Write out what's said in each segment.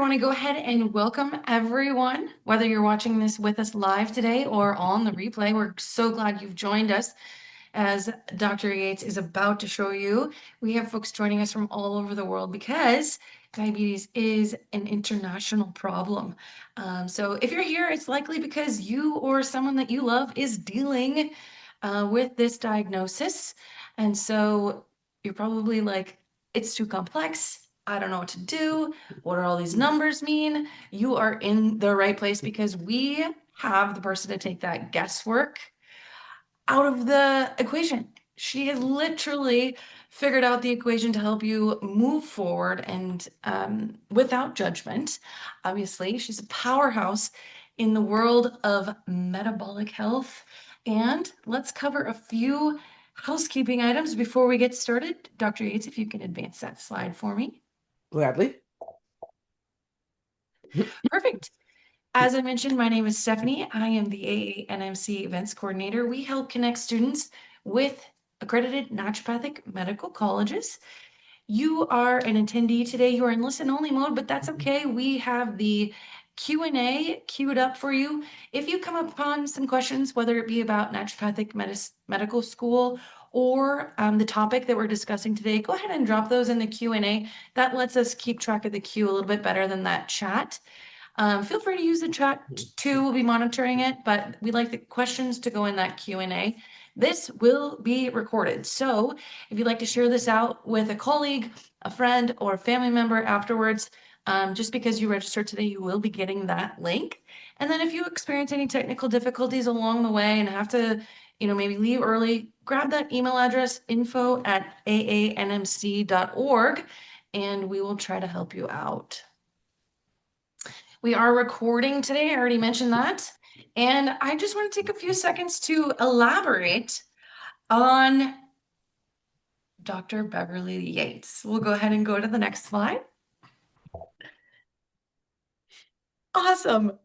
I want to go ahead and welcome everyone, whether you're watching this with us live today or on the replay. We're so glad you've joined us as Dr. Yates is about to show you. We have folks joining us from all over the world because diabetes is an international problem. So if you're here, it's likely because you or someone that you love is dealing with this diagnosis. And so you're probably like, it's too complex. I don't know what to do. What do all these numbers mean? You are in the right place because we have the person to take that guesswork out of the equation. She has literally figured out the equation to help you move forward and without judgment. Obviously, she's a powerhouse in the world of metabolic health. And let's cover a few housekeeping items before we get started. Dr. Yates, if you can advance that slide for me. Gladly. Perfect. As I mentioned, my name is Stephanie. I am the AANMC Events Coordinator. We help connect students with accredited naturopathic medical colleges. You are an attendee today. You are in listen-only mode, but that's okay. We have the Q&A queued up for you. If you come upon some questions, whether it be about naturopathic medical school or the topic that we're discussing today, go ahead and drop those in the Q&A. That lets us keep track of the queue a little bit better than that chat. Feel free to use the chat too. We'll be monitoring it, but we like the questions to go in that Q&A. This will be recorded. So if you'd like to share this out with a colleague, a friend, or a family member afterwards, just because you registered today, you will be getting that link. And then if you experience any technical difficulties along the way and have to, maybe leave early, grab that email address, info@aanmc.org, and we will try to help you out. We are recording today. I already mentioned that. And I just want to take a few seconds to elaborate on Dr. Beverly Yates. We'll go ahead and go to the next slide. Awesome.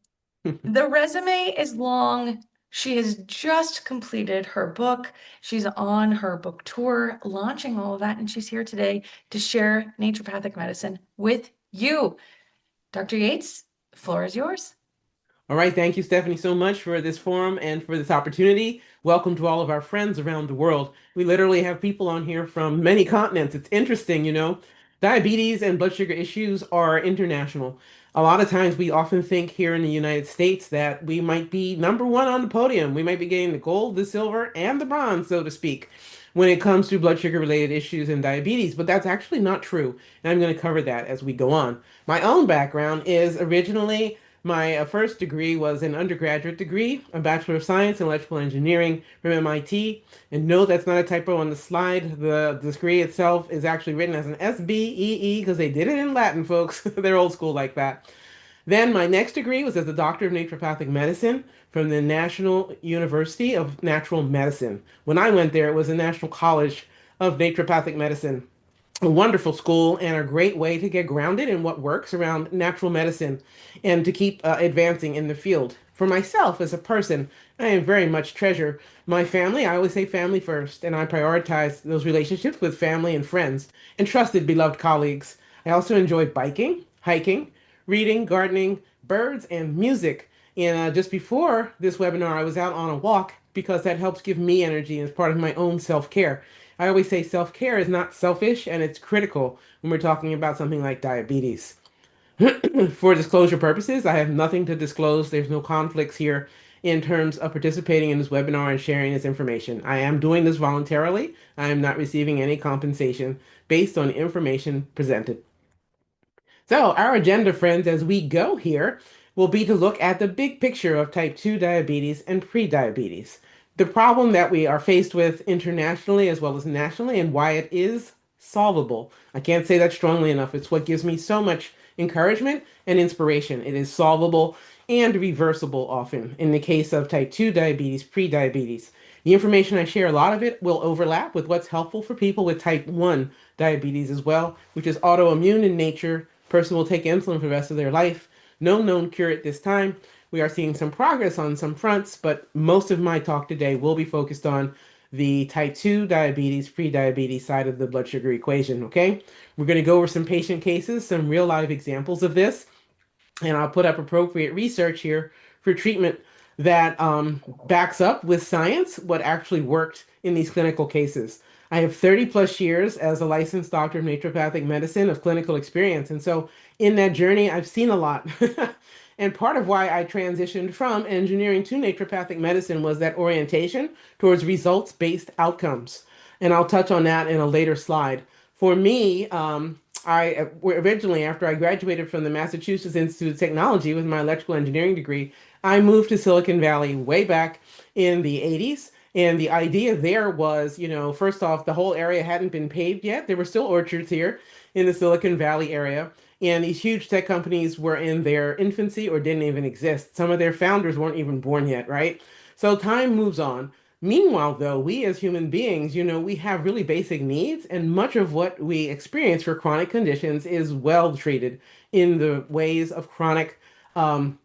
The resume is long. She has just completed her book. She's on her book tour, launching all of that, and she's here today to share naturopathic medicine with you. Dr. Yates, the floor is yours. All right, thank you, Stephanie, so much for this forum and for this opportunity. Welcome to all of our friends around the world. We literally have people on here from many continents. It's interesting, Diabetes and blood sugar issues are international. A lot of times we often think here in the United States that we might be number one on the podium. We might be getting the gold, the silver, and the bronze, so to speak, when it comes to blood sugar related issues and diabetes, but that's actually not true. And I'm going to cover that as we go on. My own background is originally my first degree was an undergraduate degree, a Bachelor of Science in Electrical Engineering from MIT. And no, that's not a typo on the slide. The degree itself is actually written as an SBEE because they did it in Latin, folks. They're old school like that. Then my next degree was as a Doctor of Naturopathic Medicine from the National University of Natural Medicine. When I went there, it was the National College of Naturopathic Medicine, a wonderful school and a great way to get grounded in what works around natural medicine and to keep advancing in the field. For myself as a person, I am very much treasure my family. I always say family first, and I prioritize those relationships with family and friends and trusted, beloved colleagues. I also enjoy biking, hiking, reading, gardening, birds, and music. And just before this webinar, I was out on a walk because that helps give me energy as part of my own self-care. I always say self-care is not selfish and it's critical when we're talking about something like diabetes. For disclosure purposes, I have nothing to disclose. There's no conflicts here in terms of participating in this webinar and sharing this information. I am doing this voluntarily. I am not receiving any compensation based on information presented. So our agenda, friends, as we go here, will be to look at the big picture of type 2 diabetes and prediabetes, the problem that we are faced with internationally as well as nationally, and why it is solvable. I can't say that strongly enough. It's what gives me so much encouragement and inspiration. It is solvable and reversible often in the case of type 2 diabetes, prediabetes. The information I share, a lot of it will overlap with what's helpful for people with type 1 diabetes as well, which is autoimmune in nature. Person will take insulin for the rest of their life. No known cure at this time. We are seeing some progress on some fronts, but most of my talk today will be focused on the type 2 diabetes, prediabetes side of the blood sugar equation, okay? We're going to go over some patient cases, some real life examples of this, and I'll put up appropriate research here for treatment that backs up with science what actually worked in these clinical cases. I have 30 plus years as a licensed doctor of naturopathic medicine of clinical experience. And so in that journey, I've seen a lot. And part of why I transitioned from engineering to naturopathic medicine was that orientation towards results-based outcomes. And I'll touch on that in a later slide. For me, I originally, after I graduated from the Massachusetts Institute of Technology with my electrical engineering degree, I moved to Silicon Valley way back in the 80s. And the idea there was, first off, the whole area hadn't been paved yet. There were still orchards here in the Silicon Valley area. And these huge tech companies were in their infancy or didn't even exist. Some of their founders weren't even born yet, right? So time moves on. Meanwhile, though, we as human beings, we have really basic needs, and much of what we experience for chronic conditions is well treated in the ways of chronic um,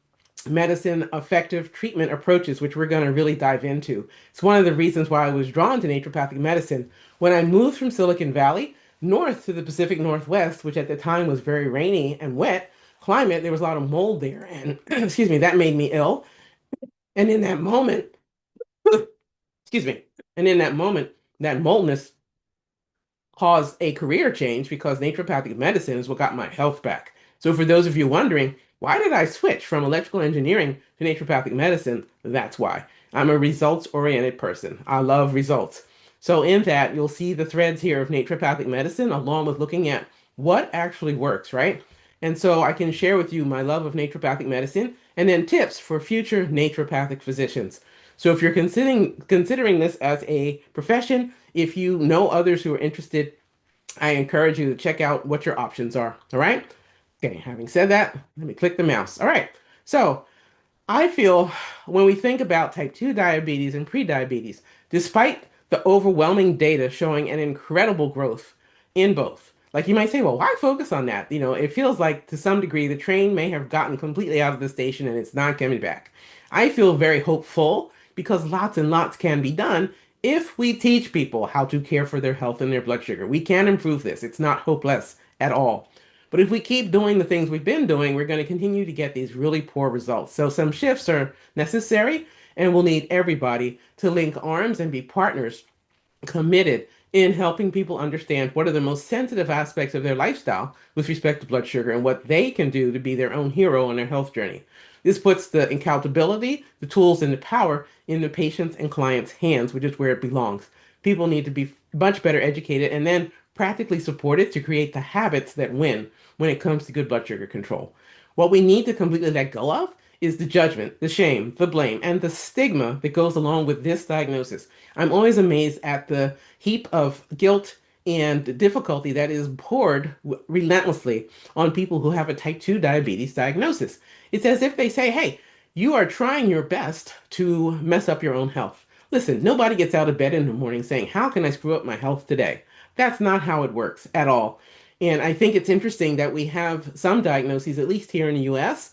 medicine effective treatment approaches, which we're going to really dive into. It's one of the reasons why I was drawn to naturopathic medicine. When I moved from Silicon Valley north to the Pacific Northwest, which at the time was very rainy and wet climate, there was a lot of mold there, and excuse me, that made me ill. And in that moment, excuse me, and in that moment, that moldness caused a career change because naturopathic medicine is what got my health back. So, for those of you wondering, why did I switch from electrical engineering to naturopathic medicine? That's why. I'm a results oriented person. I love results. So, in that, you'll see the threads here of naturopathic medicine along with looking at what actually works, right? And so, I can share with you my love of naturopathic medicine and then tips for future naturopathic physicians. So, if you're considering this as a profession, if you know others who are interested, I encourage you to check out what your options are. All right. Okay. Having said that, let me click the mouse. All right. So I feel when we think about type 2 diabetes and prediabetes, despite the overwhelming data showing an incredible growth in both, like you might say, well, why focus on that? It feels like to some degree the train may have gotten completely out of the station and it's not coming back. I feel very hopeful because lots and lots can be done if we teach people how to care for their health and their blood sugar. We can improve this. It's not hopeless at all. But if we keep doing the things we've been doing, we're going to continue to get these really poor results. So some shifts are necessary, and we'll need everybody to link arms and be partners committed in helping people understand what are the most sensitive aspects of their lifestyle with respect to blood sugar and what they can do to be their own hero on their health journey. This puts the accountability, the tools, and the power in the patient's and client's hands, which is where it belongs. People need to be much better educated and then practically supported to create the habits that win when it comes to good blood sugar control. What we need to completely let go of is the judgment, the shame, the blame, and the stigma that goes along with this diagnosis. I'm always amazed at the heap of guilt and difficulty that is poured relentlessly on people who have a type 2 diabetes diagnosis. It's as if they say, hey, you are trying your best to mess up your own health. Listen, nobody gets out of bed in the morning saying, how can I screw up my health today? That's not how it works at all. And I think it's interesting that we have some diagnoses, at least here in the US,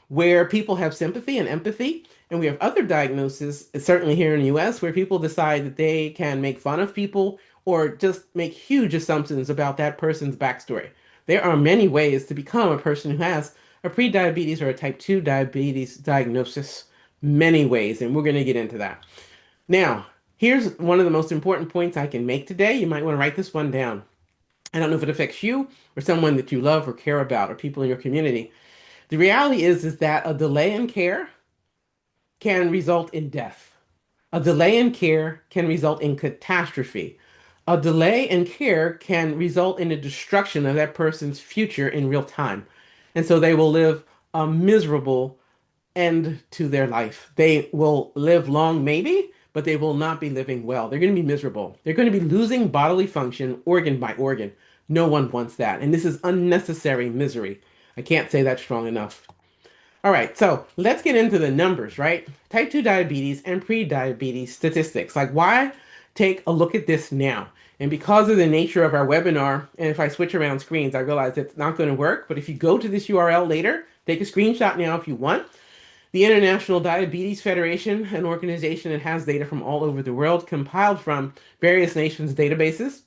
where people have sympathy and empathy. And we have other diagnoses, certainly here in the US, where people decide that they can make fun of people or just make huge assumptions about that person's backstory. There are many ways to become a person who has a prediabetes or a type 2 diabetes diagnosis. Many ways, and we're going to get into that. Now, here's one of the most important points I can make today. You might want to write this one down. I don't know if it affects you or someone that you love or care about or people in your community. The reality is that a delay in care can result in death. A delay in care can result in catastrophe. A delay in care can result in the destruction of that person's future in real time. And so they will live a miserable end to their life. They will live long, maybe, but they will not be living well. They're going to be miserable. They're going to be losing bodily function organ by organ. No one wants that. And this is unnecessary misery. I can't say that strong enough. All right, so let's get into the numbers, right? Type 2 diabetes and pre-diabetes statistics. Like, why take a look at this now? And because of the nature of our webinar, and if I switch around screens, I realize it's not going to work. But if you go to this URL later, take a screenshot now if you want. The International Diabetes Federation, an organization that has data from all over the world, compiled from various nations' databases,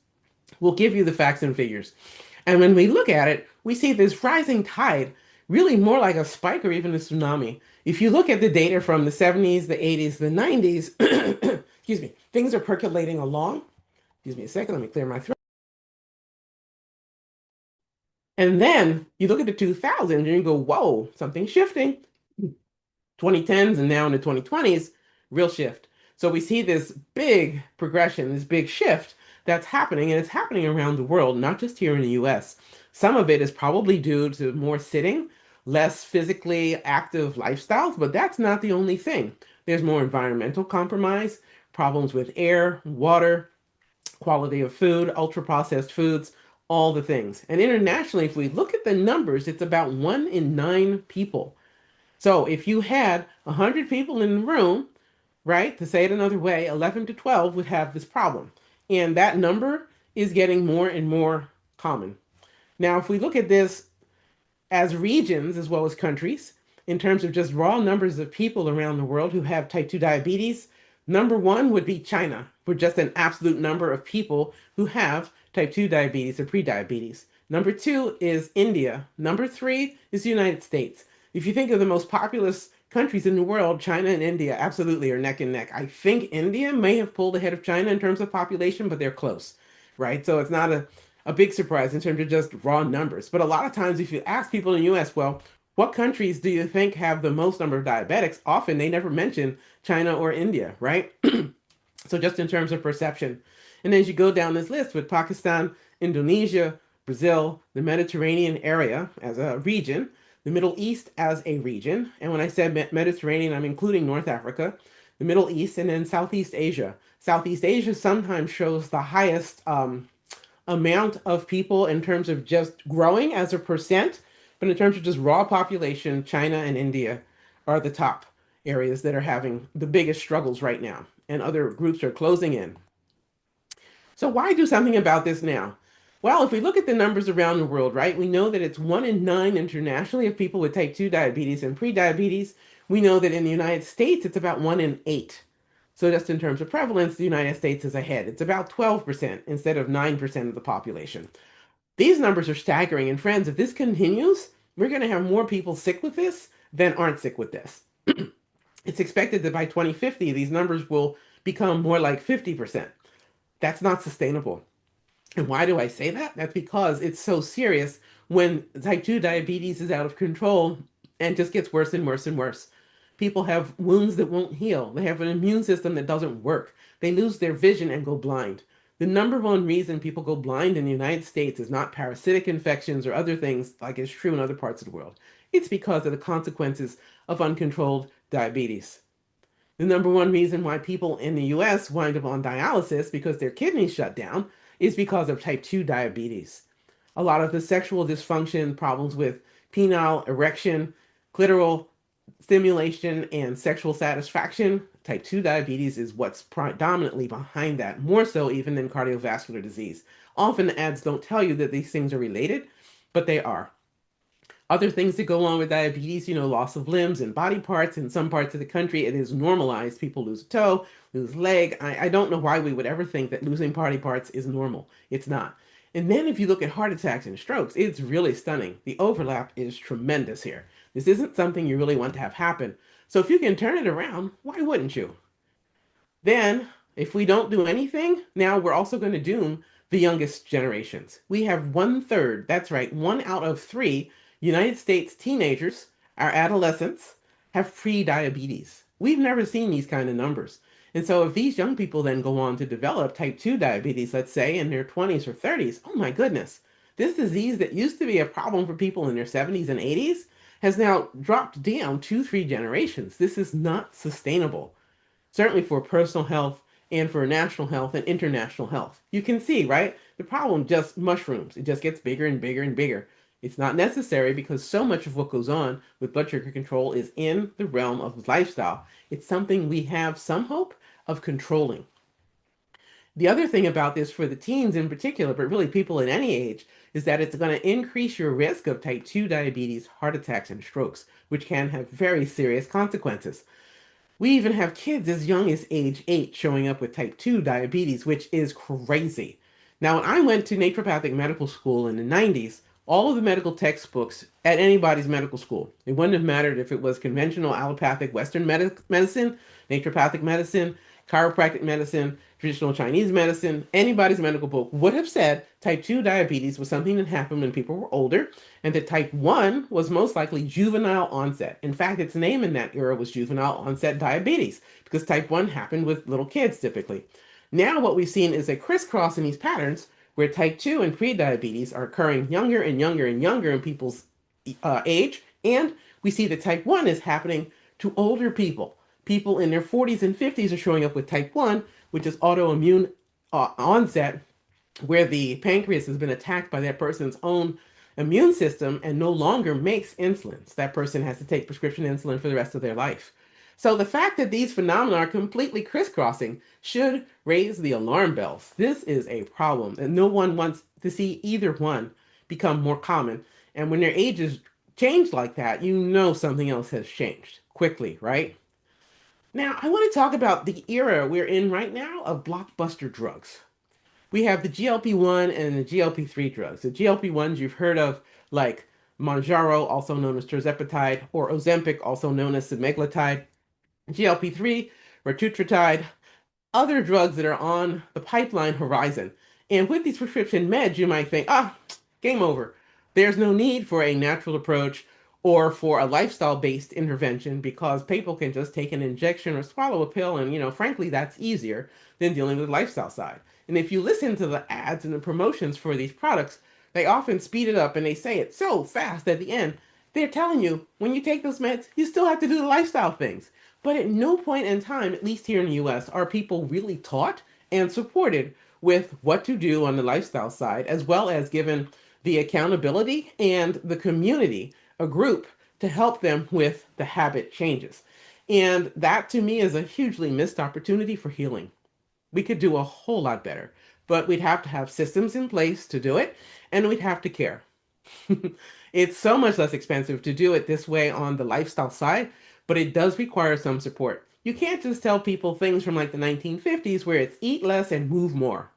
will give you the facts and figures. And when we look at it, we see this rising tide really more like a spike or even a tsunami. If you look at the data from the 70s, the 80s, the 90s, excuse me, things are percolating along. Excuse me a second, let me clear my throat. And then you look at the 2000s and you go, whoa, something's shifting. 2010s and now in the 2020s, real shift. So we see this big progression, this big shift that's happening, and it's happening around the world, not just here in the US. Some of it is probably due to more sitting, less physically active lifestyles, but that's not the only thing. There's more environmental compromise, problems with air, water, quality of food, ultra processed foods, all the things. And internationally, if we look at the numbers, it's about 1 in 9 people. So if you had 100 people in the room, right, to say it another way, 11 to 12 would have this problem. And that number is getting more and more common. Now, if we look at this as regions as well as countries, in terms of just raw numbers of people around the world who have type 2 diabetes, number one would be China, for just an absolute number of people who have type 2 diabetes or prediabetes. Number two is India. Number three is the United States. If you think of the most populous countries in the world, China and India absolutely are neck and neck. I think India may have pulled ahead of China in terms of population, but they're close, right? So it's not a big surprise in terms of just raw numbers. But a lot of times, if you ask people in the US, well, what countries do you think have the most number of diabetics? Often they never mention China or India, right? So just in terms of perception. And as you go down this list with Pakistan, Indonesia, Brazil, the Mediterranean area as a region, the Middle East as a region, and when I said Mediterranean, I'm including North Africa, the Middle East, and then Southeast Asia. Southeast Asia sometimes shows the highest amount of people in terms of just growing as a percent, but in terms of just raw population, China and India are the top areas that are having the biggest struggles right now, and other groups are closing in. So why do something about this now? Well, if we look at the numbers around the world, right, we know that it's 1 in 9 internationally of people with type 2 diabetes and prediabetes. We know that in the United States, it's about 1 in 8. So just in terms of prevalence, the United States is ahead. It's about 12% instead of 9% of the population. These numbers are staggering. And friends, if this continues, we're going to have more people sick with this than aren't sick with this. It's expected that by 2050, these numbers will become more like 50%. That's not sustainable. And why do I say that? That's because it's so serious when type 2 diabetes is out of control and just gets worse and worse and worse. People have wounds that won't heal. They have an immune system that doesn't work. They lose their vision and go blind. The number one reason people go blind in the United States is not parasitic infections or other things like is true in other parts of the world. It's because of the consequences of uncontrolled diabetes. The number one reason why people in the US wind up on dialysis because their kidneys shut down is because of type 2 diabetes. A lot of the sexual dysfunction, problems with penile erection, clitoral stimulation, and sexual satisfaction, type 2 diabetes is what's predominantly behind that, more so even than cardiovascular disease. Often the ads don't tell you that these things are related, but they are. Other things that go on with diabetes, loss of limbs and body parts. In some parts of the country, it is normalized. People lose a toe, lose a leg. I don't know why we would ever think that losing body parts is normal. It's not. And then if you look at heart attacks and strokes, it's really stunning. The overlap is tremendous here. This isn't something you really want to have happen. So if you can turn it around, why wouldn't you? Then, if we don't do anything, now we're also going to doom the youngest generations. We have 1/3, that's right, 1 out of 3 United States teenagers, our adolescents, have pre-diabetes. We've never seen these kind of numbers. And so if these young people then go on to develop type 2 diabetes, let's say in their 20s or 30s, oh my goodness, this disease that used to be a problem for people in their 70s and 80s has now dropped down 2, 3 generations. This is not sustainable, certainly for personal health and for national health and international health. You can see, right? The problem just mushrooms. It just gets bigger and bigger and bigger. It's not necessary because so much of what goes on with blood sugar control is in the realm of lifestyle. It's something we have some hope of controlling. The other thing about this for the teens in particular, but really people at any age, is that it's going to increase your risk of type 2 diabetes, heart attacks, and strokes, which can have very serious consequences. We even have kids as young as age 8 showing up with type 2 diabetes, which is crazy. Now, when I went to naturopathic medical school in the 90s, all of the medical textbooks at anybody's medical school. It wouldn't have mattered if it was conventional allopathic Western medicine, naturopathic medicine, chiropractic medicine, traditional Chinese medicine. Anybody's medical book would have said type 2 diabetes was something that happened when people were older, and that type 1 was most likely juvenile onset. In fact, its name in that era was juvenile onset diabetes because type 1 happened with little kids typically. Now, what we've seen is a crisscross in these patterns where type 2 and prediabetes are occurring younger and younger and younger in people's age. And we see that type 1 is happening to older people. People in their 40s and 50s are showing up with type 1, which is autoimmune onset, where the pancreas has been attacked by that person's own immune system and no longer makes insulin. So that person has to take prescription insulin for the rest of their life. So the fact that these phenomena are completely crisscrossing should raise the alarm bells. This is a problem, and no one wants to see either one become more common. And when their ages change like that, you know something else has changed quickly, right? Now, I want to talk about the era we're in right now of blockbuster drugs. We have the GLP-1 and the GLP-3 drugs. The GLP-1s you've heard of, like Mounjaro, also known as tirzepatide, or Ozempic, also known as semaglutide. GLP-3, retatrutide, other drugs that are on the pipeline horizon. And with these prescription meds, you might think, game over. There's no need for a natural approach or for a lifestyle-based intervention because people can just take an injection or swallow a pill, and frankly, that's easier than dealing with the lifestyle side. And if you listen to the ads and the promotions for these products, they often speed it up and they say it so fast at the end. They're telling you when you take those meds, you still have to do the lifestyle things. But at no point in time, at least here in the US, are people really taught and supported with what to do on the lifestyle side, as well as given the accountability and the community, a group to help them with the habit changes. And that to me is a hugely missed opportunity for healing. We could do a whole lot better, but we'd have to have systems in place to do it, and we'd have to care. It's so much less expensive to do it this way on the lifestyle side, but it does require some support. You can't just tell people things from like the 1950s where it's eat less and move more.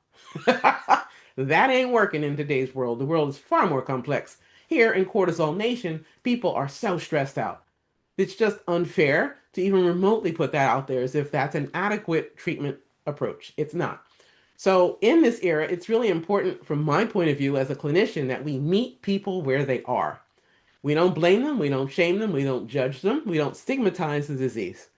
That ain't working in today's world. The world is far more complex. Here in Cortisol Nation, people are so stressed out. It's just unfair to even remotely put that out there as if that's an adequate treatment approach. It's not. So, in this era, it's really important from my point of view as a clinician that we meet people where they are. We don't blame them, we don't shame them, we don't judge them, we don't stigmatize the disease.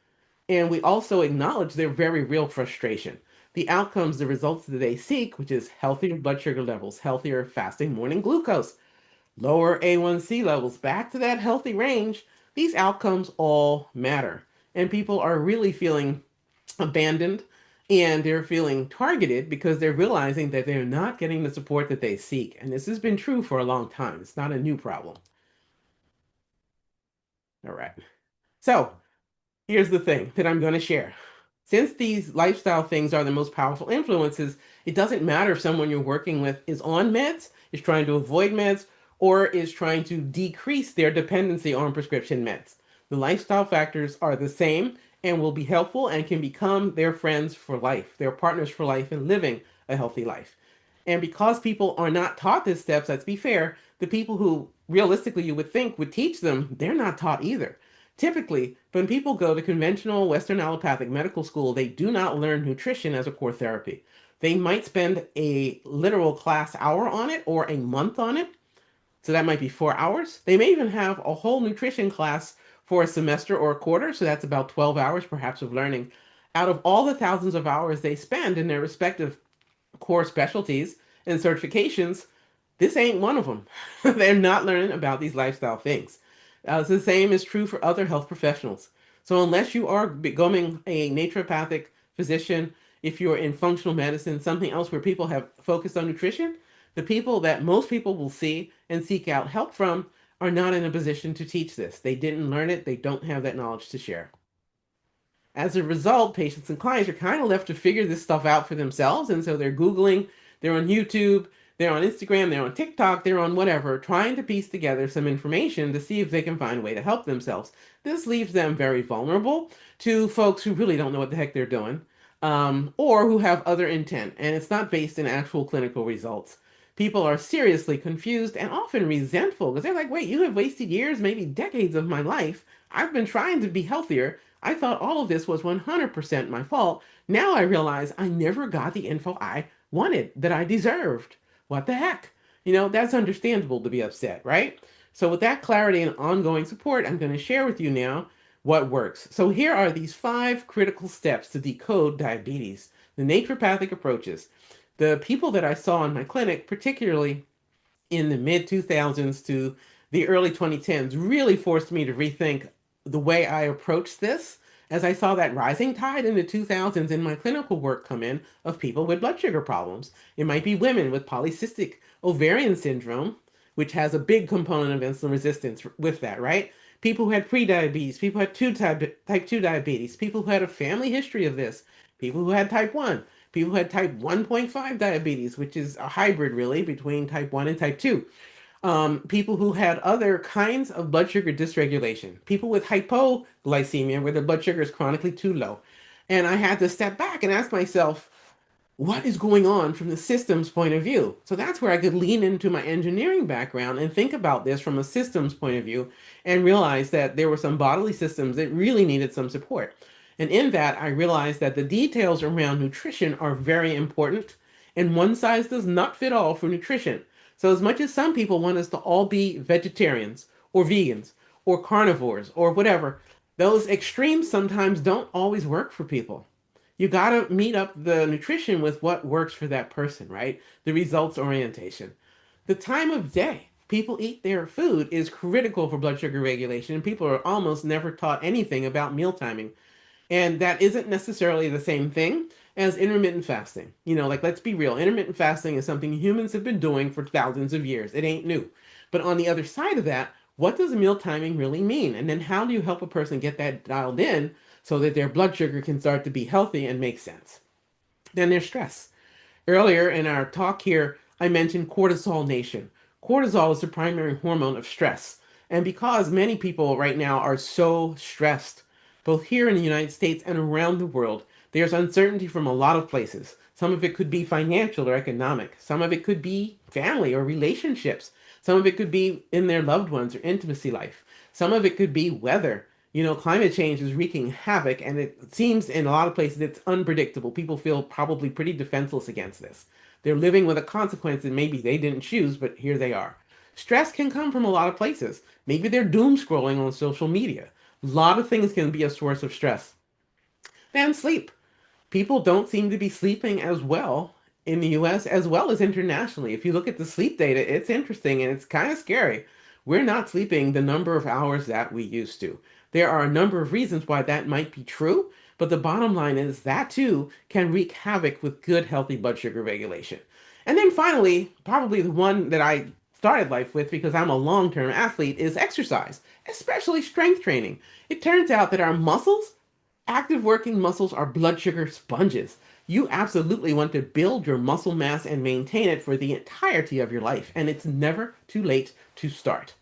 And we also acknowledge their very real frustration. The outcomes, the results that they seek, which is healthier blood sugar levels, healthier fasting morning glucose, lower A1C levels, back to that healthy range, these outcomes all matter. And people are really feeling abandoned and they're feeling targeted because they're realizing that they're not getting the support that they seek. And this has been true for a long time. It's not a new problem. All right. So here's the thing that I'm going to share. Since these lifestyle things are the most powerful influences, it doesn't matter if someone you're working with is on meds, is trying to avoid meds, or is trying to decrease their dependency on prescription meds. The lifestyle factors are the same and will be helpful and can become their friends for life, their partners for life in living a healthy life. And because people are not taught these steps, let's be fair, the people who realistically you would think would teach them, they're not taught either. Typically, when people go to conventional Western allopathic medical school, they do not learn nutrition as a core therapy. They might spend a literal class hour on it or a month on it. So that might be 4 hours. They may even have a whole nutrition class for a semester or a quarter. So that's about 12 hours, perhaps, of learning. Out of all the thousands of hours they spend in their respective core specialties and certifications, this ain't one of them. They're not learning about these lifestyle things. The same is true for other health professionals. So unless you are becoming a naturopathic physician, if you're in functional medicine, something else where people have focused on nutrition, the people that most people will see and seek out help from are not in a position to teach this. They didn't learn it. They don't have that knowledge to share. As a result, patients and clients are kind of left to figure this stuff out for themselves. And so they're Googling, they're on YouTube, they're on Instagram, they're on TikTok, they're on whatever, trying to piece together some information to see if they can find a way to help themselves. This leaves them very vulnerable to folks who really don't know what the heck they're doing, or who have other intent, and it's not based in actual clinical results. People are seriously confused and often resentful because they're like, wait, you have wasted years, maybe decades of my life. I've been trying to be healthier. I thought all of this was 100% my fault. Now I realize I never got the info I wanted, that I deserved. What the heck? That's understandable to be upset, right? So, with that clarity and ongoing support, I'm going to share with you now what works. So, here are these 5 critical steps to decode diabetes, the naturopathic approaches. The people that I saw in my clinic, particularly in the mid 2000s to the early 2010s, really forced me to rethink the way I approached this, as I saw that rising tide in the 2000s in my clinical work come in of people with blood sugar problems. It might be women with polycystic ovarian syndrome, which has a big component of insulin resistance with that, right? People who had prediabetes, people who had type 2 diabetes, people who had a family history of this, people who had type 1, people who had type 1.5 diabetes, which is a hybrid really between type 1 and type 2. People who had other kinds of blood sugar dysregulation, people with hypoglycemia, where their blood sugar is chronically too low. And I had to step back and ask myself, what is going on from the systems point of view? So that's where I could lean into my engineering background and think about this from a systems point of view and realize that there were some bodily systems that really needed some support. And in that, I realized that the details around nutrition are very important, and one size does not fit all for nutrition. So, as much as some people want us to all be vegetarians or vegans or carnivores or whatever, those extremes sometimes don't always work for people. You got to meet up the nutrition with what works for that person, right? The results orientation. The time of day people eat their food is critical for blood sugar regulation, and people are almost never taught anything about meal timing. And that isn't necessarily the same thing as intermittent fasting. Like, let's be real, intermittent fasting is something humans have been doing for thousands of years. It ain't new. But on the other side of that, what does meal timing really mean? And then how do you help a person get that dialed in so that their blood sugar can start to be healthy and make sense? Then there's stress. Earlier in our talk here, I mentioned cortisol nation. Cortisol is the primary hormone of stress. And because many people right now are so stressed, both here in the United States and around the world, there's uncertainty from a lot of places. Some of it could be financial or economic. Some of it could be family or relationships. Some of it could be in their loved ones or intimacy life. Some of it could be weather. Climate change is wreaking havoc, and it seems in a lot of places it's unpredictable. People feel probably pretty defenseless against this. They're living with a consequence that maybe they didn't choose, but here they are. Stress can come from a lot of places. Maybe they're doom scrolling on social media. A lot of things can be a source of stress. Then sleep. People don't seem to be sleeping as well in the US as well as internationally. If you look at the sleep data, it's interesting and it's kind of scary. We're not sleeping the number of hours that we used to. There are a number of reasons why that might be true, but the bottom line is that too can wreak havoc with good, healthy blood sugar regulation. And then finally, probably the one that I started life with because I'm a long term athlete is exercise, especially strength training. It turns out that our muscles, active working muscles, are blood sugar sponges. You absolutely want to build your muscle mass and maintain it for the entirety of your life, and it's never too late to start.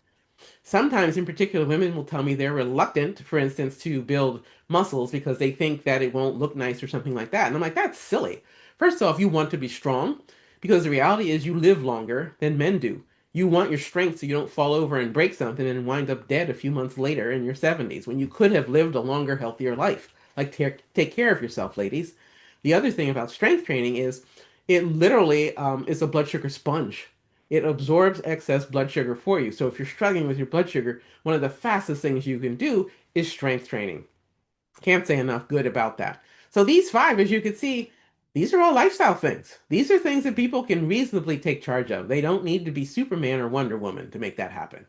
Sometimes, in particular, women will tell me they're reluctant, for instance, to build muscles because they think that it won't look nice or something like that. And I'm like, that's silly. First off, you want to be strong because the reality is you live longer than men do. You want your strength so you don't fall over and break something and wind up dead a few months later in your 70s when you could have lived a longer, healthier life. Like, take care of yourself, ladies. The other thing about strength training is it literally is a blood sugar sponge. It absorbs excess blood sugar for you. So if you're struggling with your blood sugar, one of the fastest things you can do is strength training. Can't say enough good about that. So these 5, as you can see, these are all lifestyle things. These are things that people can reasonably take charge of. They don't need to be Superman or Wonder Woman to make that happen.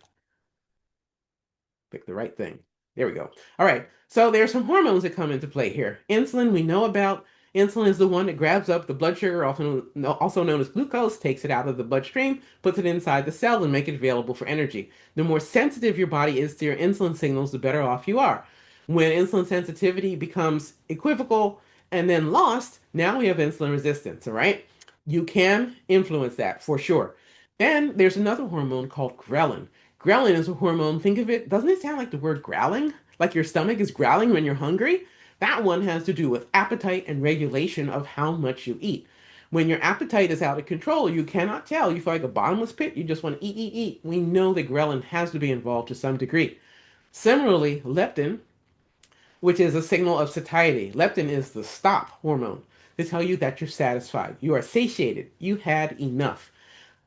Pick the right thing. There we go. All right. So there's some hormones that come into play here. Insulin, we know about. Insulin is the one that grabs up the blood sugar, also known as glucose, takes it out of the bloodstream, puts it inside the cell, and make it available for energy. The more sensitive your body is to your insulin signals, the better off you are. When insulin sensitivity becomes equivocal and then lost, now we have insulin resistance, all right? You can influence that for sure. Then there's another hormone called ghrelin. Ghrelin is a hormone. Think of it, doesn't it sound like the word growling? Like your stomach is growling when you're hungry? That one has to do with appetite and regulation of how much you eat. When your appetite is out of control, you cannot tell. You feel like a bottomless pit. You just want to eat, eat, eat. We know that ghrelin has to be involved to some degree. Similarly, leptin, which is a signal of satiety. Leptin is the stop hormone to tell you that you're satisfied. You are satiated. You had enough.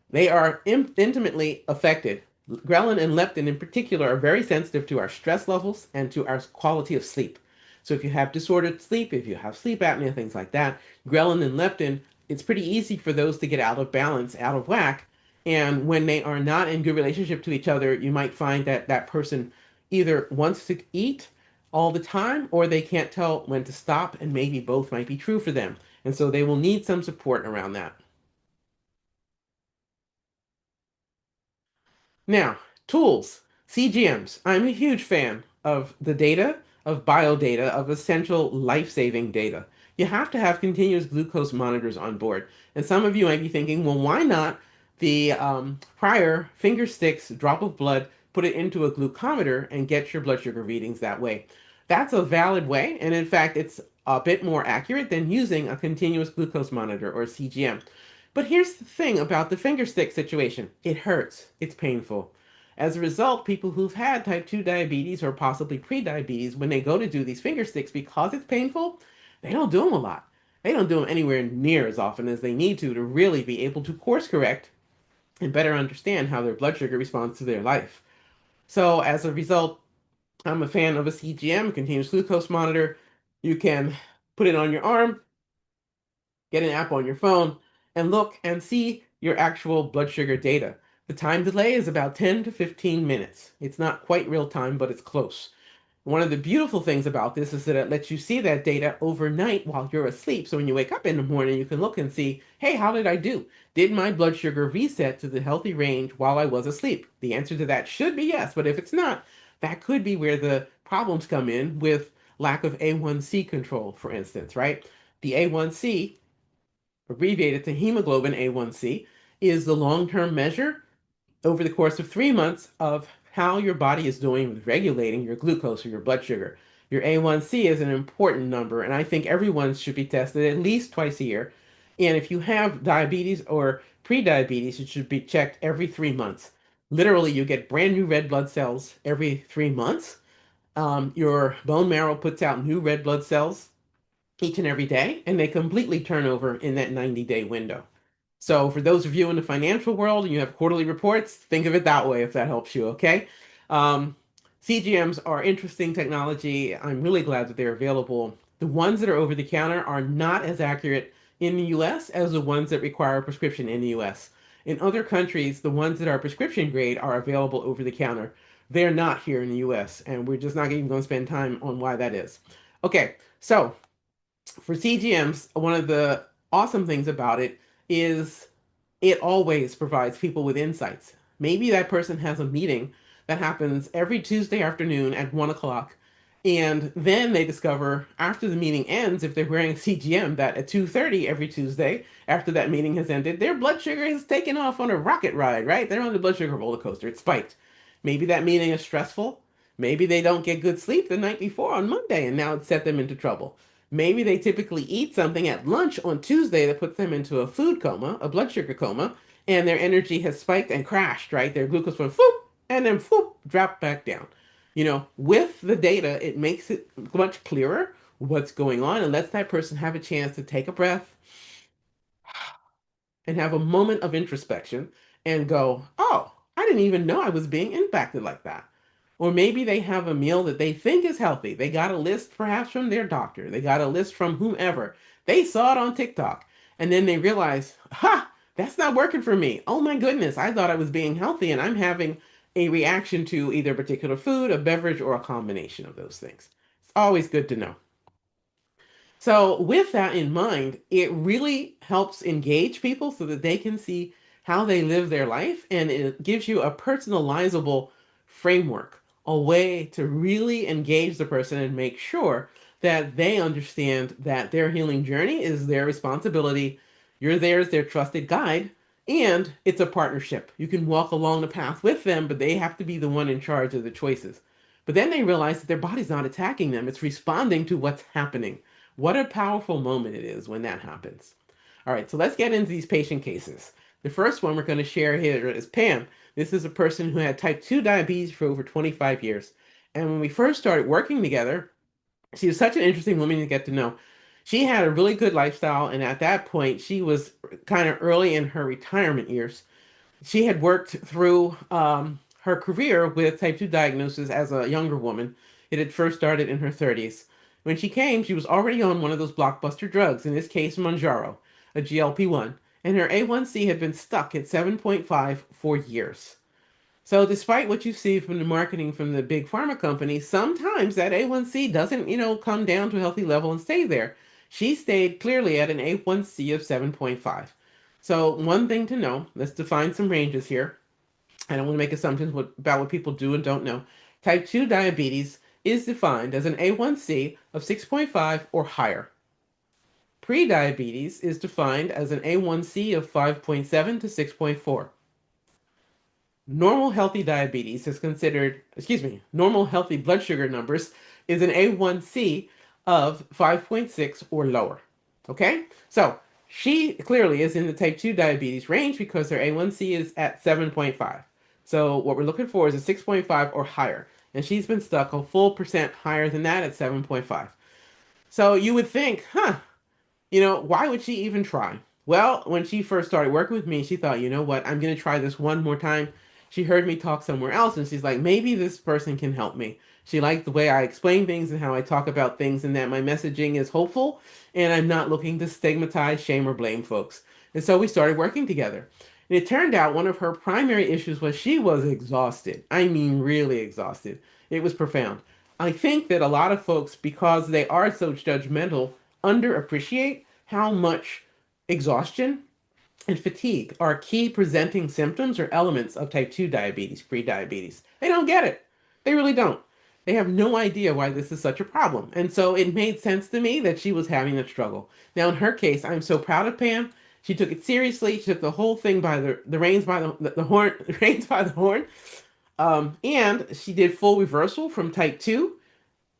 They are intimately affected. Ghrelin and leptin, in particular, are very sensitive to our stress levels and to our quality of sleep. So, if you have disordered sleep, if you have sleep apnea, things like that, ghrelin and leptin, it's pretty easy for those to get out of balance, out of whack. And when they are not in good relationship to each other, you might find that that person either wants to eat all the time or they can't tell when to stop, and maybe both might be true for them. And so they will need some support around that. Now, tools, CGMs. I'm a huge fan of the data, of biodata, of essential life-saving data. You have to have continuous glucose monitors on board. And some of you might be thinking, well, why not the prior finger sticks drop of blood, put it into a glucometer and get your blood sugar readings that way? That's a valid way, and in fact, it's a bit more accurate than using a continuous glucose monitor or CGM. But here's the thing about the finger stick situation. It hurts. It's painful. As a result, people who've had type 2 diabetes or possibly prediabetes, when they go to do these finger sticks because it's painful, they don't do them a lot. They don't do them anywhere near as often as they need to really be able to course correct and better understand how their blood sugar responds to their life. So as a result, I'm a fan of a CGM, continuous glucose monitor. You can put it on your arm, get an app on your phone, and look and see your actual blood sugar data. The time delay is about 10 to 15 minutes. It's not quite real time, but it's close. One of the beautiful things about this is that it lets you see that data overnight while you're asleep. So when you wake up in the morning, you can look and see, hey, how did I do? Did my blood sugar reset to the healthy range while I was asleep? The answer to that should be yes, but if it's not, that could be where the problems come in with lack of A1C control, for instance, right? The A1C, abbreviated to hemoglobin A1C, is the long-term measure over the course of 3 months of how your body is doing with regulating your glucose or your blood sugar. Your A1C is an important number, and I think everyone should be tested at least twice a year. And if you have diabetes or prediabetes, it should be checked every 3 months. Literally, you get brand new red blood cells every 3 months. Your bone marrow puts out new red blood cells each and every day, and they completely turn over in that 90-day window. So for those of you in the financial world and you have quarterly reports, think of it that way if that helps you, okay? Um, CGMs are interesting technology. I'm really glad that they're available. The ones that are over the counter are not as accurate in the US as the ones that require a prescription in the US. In other countries, the ones that are prescription grade are available over the counter. They're not here in the US, and we're just not even going to spend time on why that is. Okay, so for CGMs, one of the awesome things about it is it always provides people with insights. Maybe that person has a meeting that happens every Tuesday afternoon at 1 o'clock, and then they discover after the meeting ends, if they're wearing a CGM, that at 2:30 every Tuesday, after that meeting has ended, their blood sugar has taken off on a rocket ride, right? They're on the blood sugar roller coaster. It's spiked. Maybe that meeting is stressful. Maybe they don't get good sleep the night before on Monday, and now it's set them into trouble. Maybe they typically eat something at lunch on Tuesday that puts them into a food coma, a blood sugar coma, and their energy has spiked and crashed, right? Their glucose went whoop, and then whoop, dropped back down. With the data, it makes it much clearer what's going on and lets that person have a chance to take a breath and have a moment of introspection and go, oh, I didn't even know I was being impacted like that. Or maybe they have a meal that they think is healthy. They got a list perhaps from their doctor. They got a list from whomever. They saw it on TikTok. And then they realize, ha, that's not working for me. Oh my goodness, I thought I was being healthy and I'm having a reaction to either a particular food, a beverage, or a combination of those things. It's always good to know. So, with that in mind, it really helps engage people so that they can see how they live their life, and it gives you a personalizable framework, a way to really engage the person and make sure that they understand that their healing journey is their responsibility. You're there as their trusted guide, and it's a partnership. You can walk along the path with them, but they have to be the one in charge of the choices. But then they realize that their body's not attacking them, it's responding to what's happening. What a powerful moment it is when that happens. All right, so let's get into these patient cases. The first one we're going to share here is Pam. This is a person who had type 2 diabetes for over 25 years. And when we first started working together, she was such an interesting woman to get to know. She had a really good lifestyle, and at that point, she was kind of early in her retirement years. She had worked through her career with type 2 diagnosis as a younger woman. It had first started in her 30s. When she came, she was already on one of those blockbuster drugs, in this case, Mounjaro, a GLP-1, and her A1C had been stuck at 7.5 for years. So despite what you see from the marketing from the big pharma companies, sometimes that A1C doesn't, come down to a healthy level and stay there. She stayed clearly at an A1C of 7.5. So one thing to know, let's define some ranges here. I don't want to make assumptions about what people do and don't know. Type 2 diabetes is defined as an A1C of 6.5 or higher. Prediabetes is defined as an A1C of 5.7 to 6.4. Normal healthy diabetes is considered, excuse me, normal healthy blood sugar numbers is an A1C of 5.6 or lower. Okay? So she clearly is in the type 2 diabetes range because her A1C is at 7.5. So what we're looking for is a 6.5 or higher. And she's been stuck a full percent higher than that at 7.5. So you would think, why would she even try? Well, when she first started working with me, she thought, you know what, I'm going to try this one more time. She heard me talk somewhere else and she's like, maybe this person can help me. She liked the way I explain things and how I talk about things and that my messaging is hopeful and I'm not looking to stigmatize, shame, or blame folks. And so we started working together. And it turned out one of her primary issues was she was exhausted. I mean, really exhausted. It was profound. I think that a lot of folks, because they are so judgmental, underappreciate how much exhaustion and fatigue are key presenting symptoms or elements of type 2 diabetes, prediabetes. They don't get it. They really don't. They have no idea why this is such a problem. And so it made sense to me that she was having a struggle. Now, in her case, I'm so proud of Pam. She took it seriously. She took the whole thing by the reins by the horn, the reins by the horn. And she did full reversal from type 2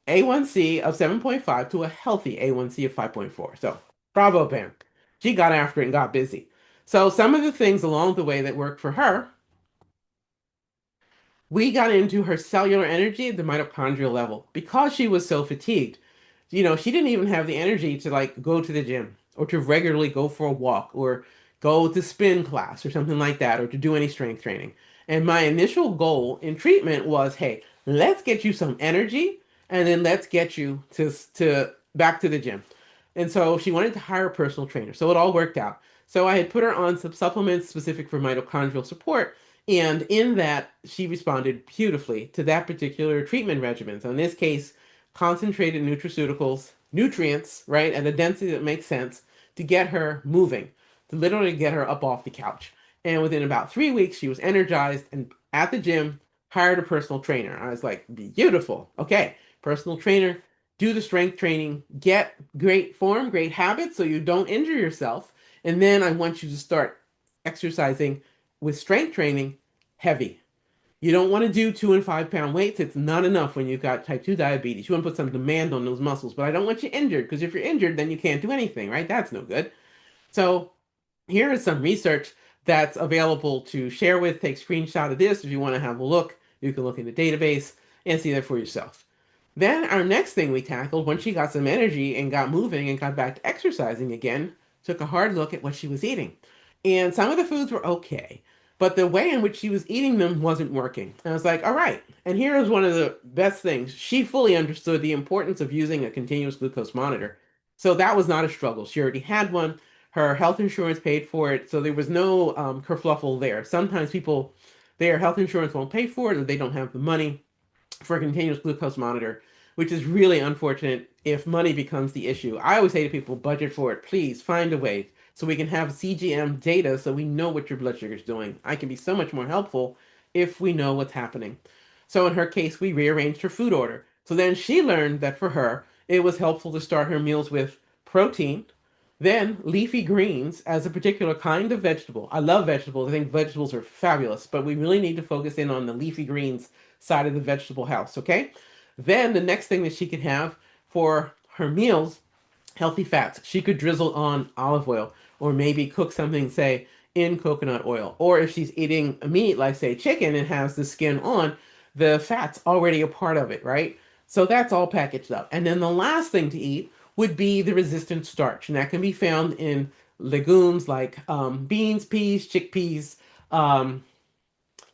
A1C of 7.5 to a healthy A1C of 5.4. So, bravo, Pam. She got after it and got busy. So, some of the things along the way that worked for her, we got into her cellular energy at the mitochondrial level because she was so fatigued. She didn't even have the energy to like go to the gym or to regularly go for a walk or go to spin class or something like that or to do any strength training. And my initial goal in treatment was, hey, let's get you some energy and then let's get you to back to the gym. And so she wanted to hire a personal trainer. So it all worked out. So I had put her on some supplements specific for mitochondrial support. And in that, she responded beautifully to that particular treatment regimen. So in this case, concentrated nutraceuticals, nutrients, right, at a density that makes sense to get her moving, to literally get her up off the couch. And within about 3 weeks, she was energized and at the gym, hired a personal trainer. I was like, beautiful. Okay, personal trainer, do the strength training, get great form, great habits so you don't injure yourself. And then I want you to start exercising with strength training heavy. You don't want to do 2 and 5 pound weights. It's not enough when you've got type 2 diabetes. You want to put some demand on those muscles, but I don't want you injured because if you're injured, then you can't do anything, right? That's no good. So here is some research that's available to share with. Take a screenshot of this if you want to have a look. You can look in the database and see that for yourself. Then our next thing we tackled, once she got some energy and got moving and got back to exercising again, took a hard look at what she was eating. And some of the foods were okay, but the way in which she was eating them wasn't working. And I was like, all right. And here is one of the best things. She fully understood the importance of using a continuous glucose monitor. So that was not a struggle. She already had one. Her health insurance paid for it. So there was no kerfluffle there. Sometimes people, their health insurance won't pay for it or they don't have the money for a continuous glucose monitor, which is really unfortunate if money becomes the issue. I always say to people, budget for it. Please find a way so we can have CGM data so we know what your blood sugar is doing. I can be so much more helpful if we know what's happening. So in her case, we rearranged her food order. So then she learned that for her, it was helpful to start her meals with protein, then leafy greens as a particular kind of vegetable. I love vegetables. I think vegetables are fabulous, but we really need to focus in on the leafy greens side of the vegetable house, okay? Then the next thing that she could have for her meals, healthy fats. She could drizzle on olive oil or maybe cook something, say, in coconut oil. Or if she's eating meat, like say chicken, and has the skin on, the fat's already a part of it, right? So that's all packaged up. And then the last thing to eat would be the resistant starch, and that can be found in legumes like beans, peas, chickpeas, um,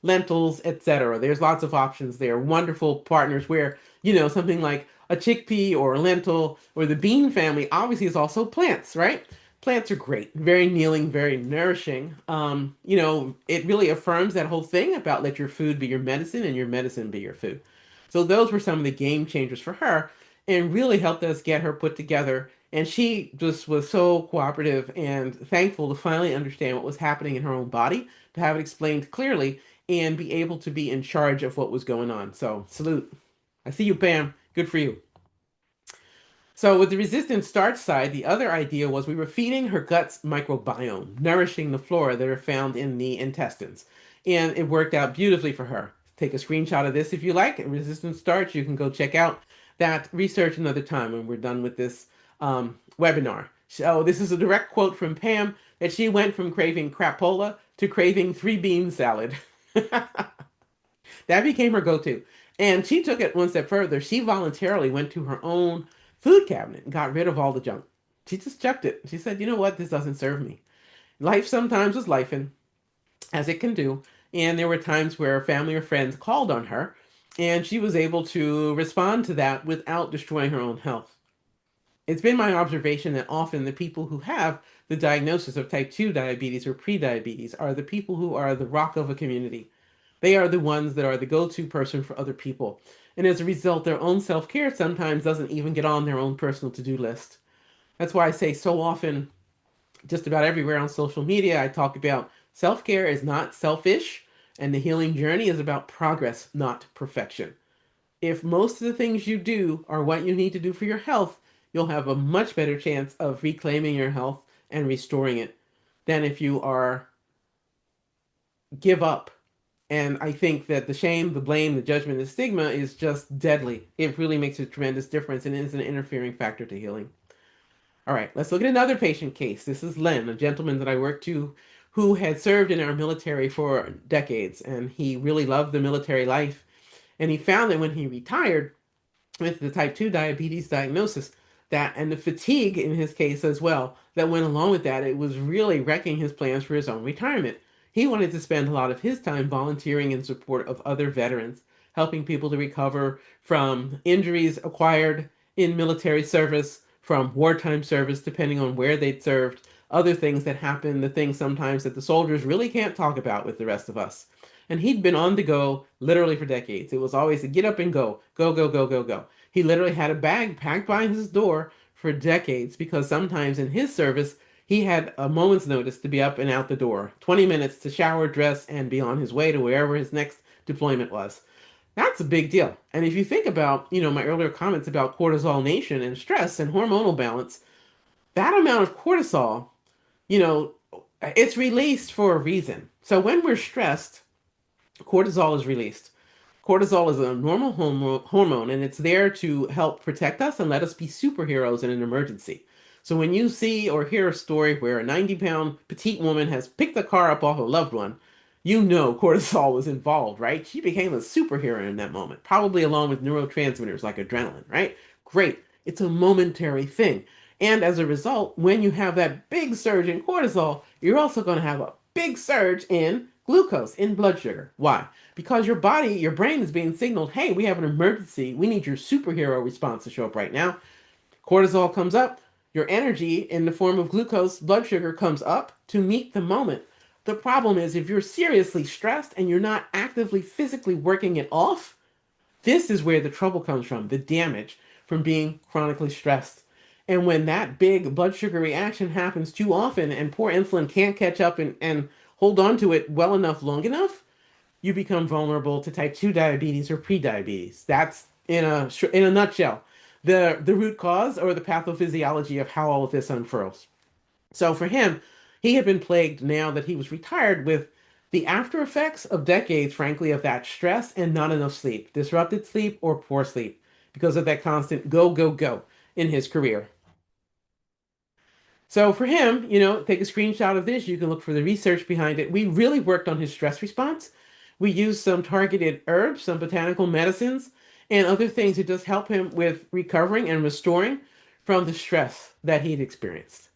lentils, etc. There's lots of options there. Wonderful partners where, something like a chickpea or a lentil or the bean family obviously is also plants, right? Plants are great, very kneeling, very nourishing. It really affirms that whole thing about let your food be your medicine and your medicine be your food. So those were some of the game changers for her and really helped us get her put together. And she just was so cooperative and thankful to finally understand what was happening in her own body, to have it explained clearly, and be able to be in charge of what was going on. So, salute. I see you, Pam. Good for you. So, with the resistant starch side, the other idea was we were feeding her gut's microbiome, nourishing the flora that are found in the intestines. And it worked out beautifully for her. Take a screenshot of this if you like. Resistant starch, you can go check out that research another time when we're done with this webinar. So, this is a direct quote from Pam that she went from craving crapola to craving three bean salad. That became her go-to. And she took it one step further. She voluntarily went to her own food cabinet and got rid of all the junk. She just chucked it. She said, you know what? This doesn't serve me. Life sometimes was lifing, as it can do. And there were times where family or friends called on her, and she was able to respond to that without destroying her own health. It's been my observation that often the people who have the diagnosis of type 2 diabetes or prediabetes are the people who are the rock of a community. They are the ones that are the go to person for other people. And as a result, their own self care sometimes doesn't even get on their own personal to do list. That's why I say so often, just about everywhere on social media, I talk about self care is not selfish, and the healing journey is about progress, not perfection. If most of the things you do are what you need to do for your health, you'll have a much better chance of reclaiming your health and restoring it than if you are give up. And I think that the shame, the blame, the judgment, the stigma is just deadly. It really makes a tremendous difference and is an interfering factor to healing. All right, let's look at another patient case. This is Len, a gentleman that I worked to who had served in our military for decades, and he really loved the military life. And he found that when he retired, with the type 2 diabetes diagnosis, that and the fatigue in his case as well that went along with that, it was really wrecking his plans for his own retirement. He wanted to spend a lot of his time volunteering in support of other veterans, helping people to recover from injuries acquired in military service, from wartime service, depending on where they'd served, other things that happen, the things sometimes that the soldiers really can't talk about with the rest of us. And he'd been on the go literally for decades. It was always a get up and go, go, go, go, go, go. He literally had a bag packed by his door for decades because sometimes in his service, he had a moment's notice to be up and out the door, 20 minutes to shower, dress, and be on his way to wherever his next deployment was. That's a big deal. And if you think about, my earlier comments about cortisol nation and stress and hormonal balance, that amount of cortisol, you know, it's released for a reason. So when we're stressed, cortisol is released. Cortisol is a normal hormone, and it's there to help protect us and let us be superheroes in an emergency. So when you see or hear a story where a 90-pound petite woman has picked the car up off a loved one, you know cortisol was involved, right? She became a superhero in that moment, probably along with neurotransmitters like adrenaline, right? Great. It's a momentary thing. And as a result, when you have that big surge in cortisol, you're also going to have a big surge in glucose, in blood sugar. Why? Because your body, your brain is being signaled, hey, we have an emergency. We need your superhero response to show up right now. Cortisol comes up. Your energy in the form of glucose, blood sugar comes up to meet the moment. The problem is if you're seriously stressed and you're not actively physically working it off, this is where the trouble comes from, the damage from being chronically stressed. And when that big blood sugar reaction happens too often and poor insulin can't catch up and hold on to it well enough, long enough, you become vulnerable to type 2 diabetes or prediabetes. That's in a nutshell the root cause or the pathophysiology of how all of this unfurls. So for him, he had been plagued now that he was retired with the after effects of decades, frankly, of that stress and not enough sleep, disrupted sleep or poor sleep because of that constant go, go, go in his career. So for him, take a screenshot of this. You can look for the research behind it. We really worked on his stress response. We used some targeted herbs, some botanical medicines, and other things to just help him with recovering and restoring from the stress that he'd experienced,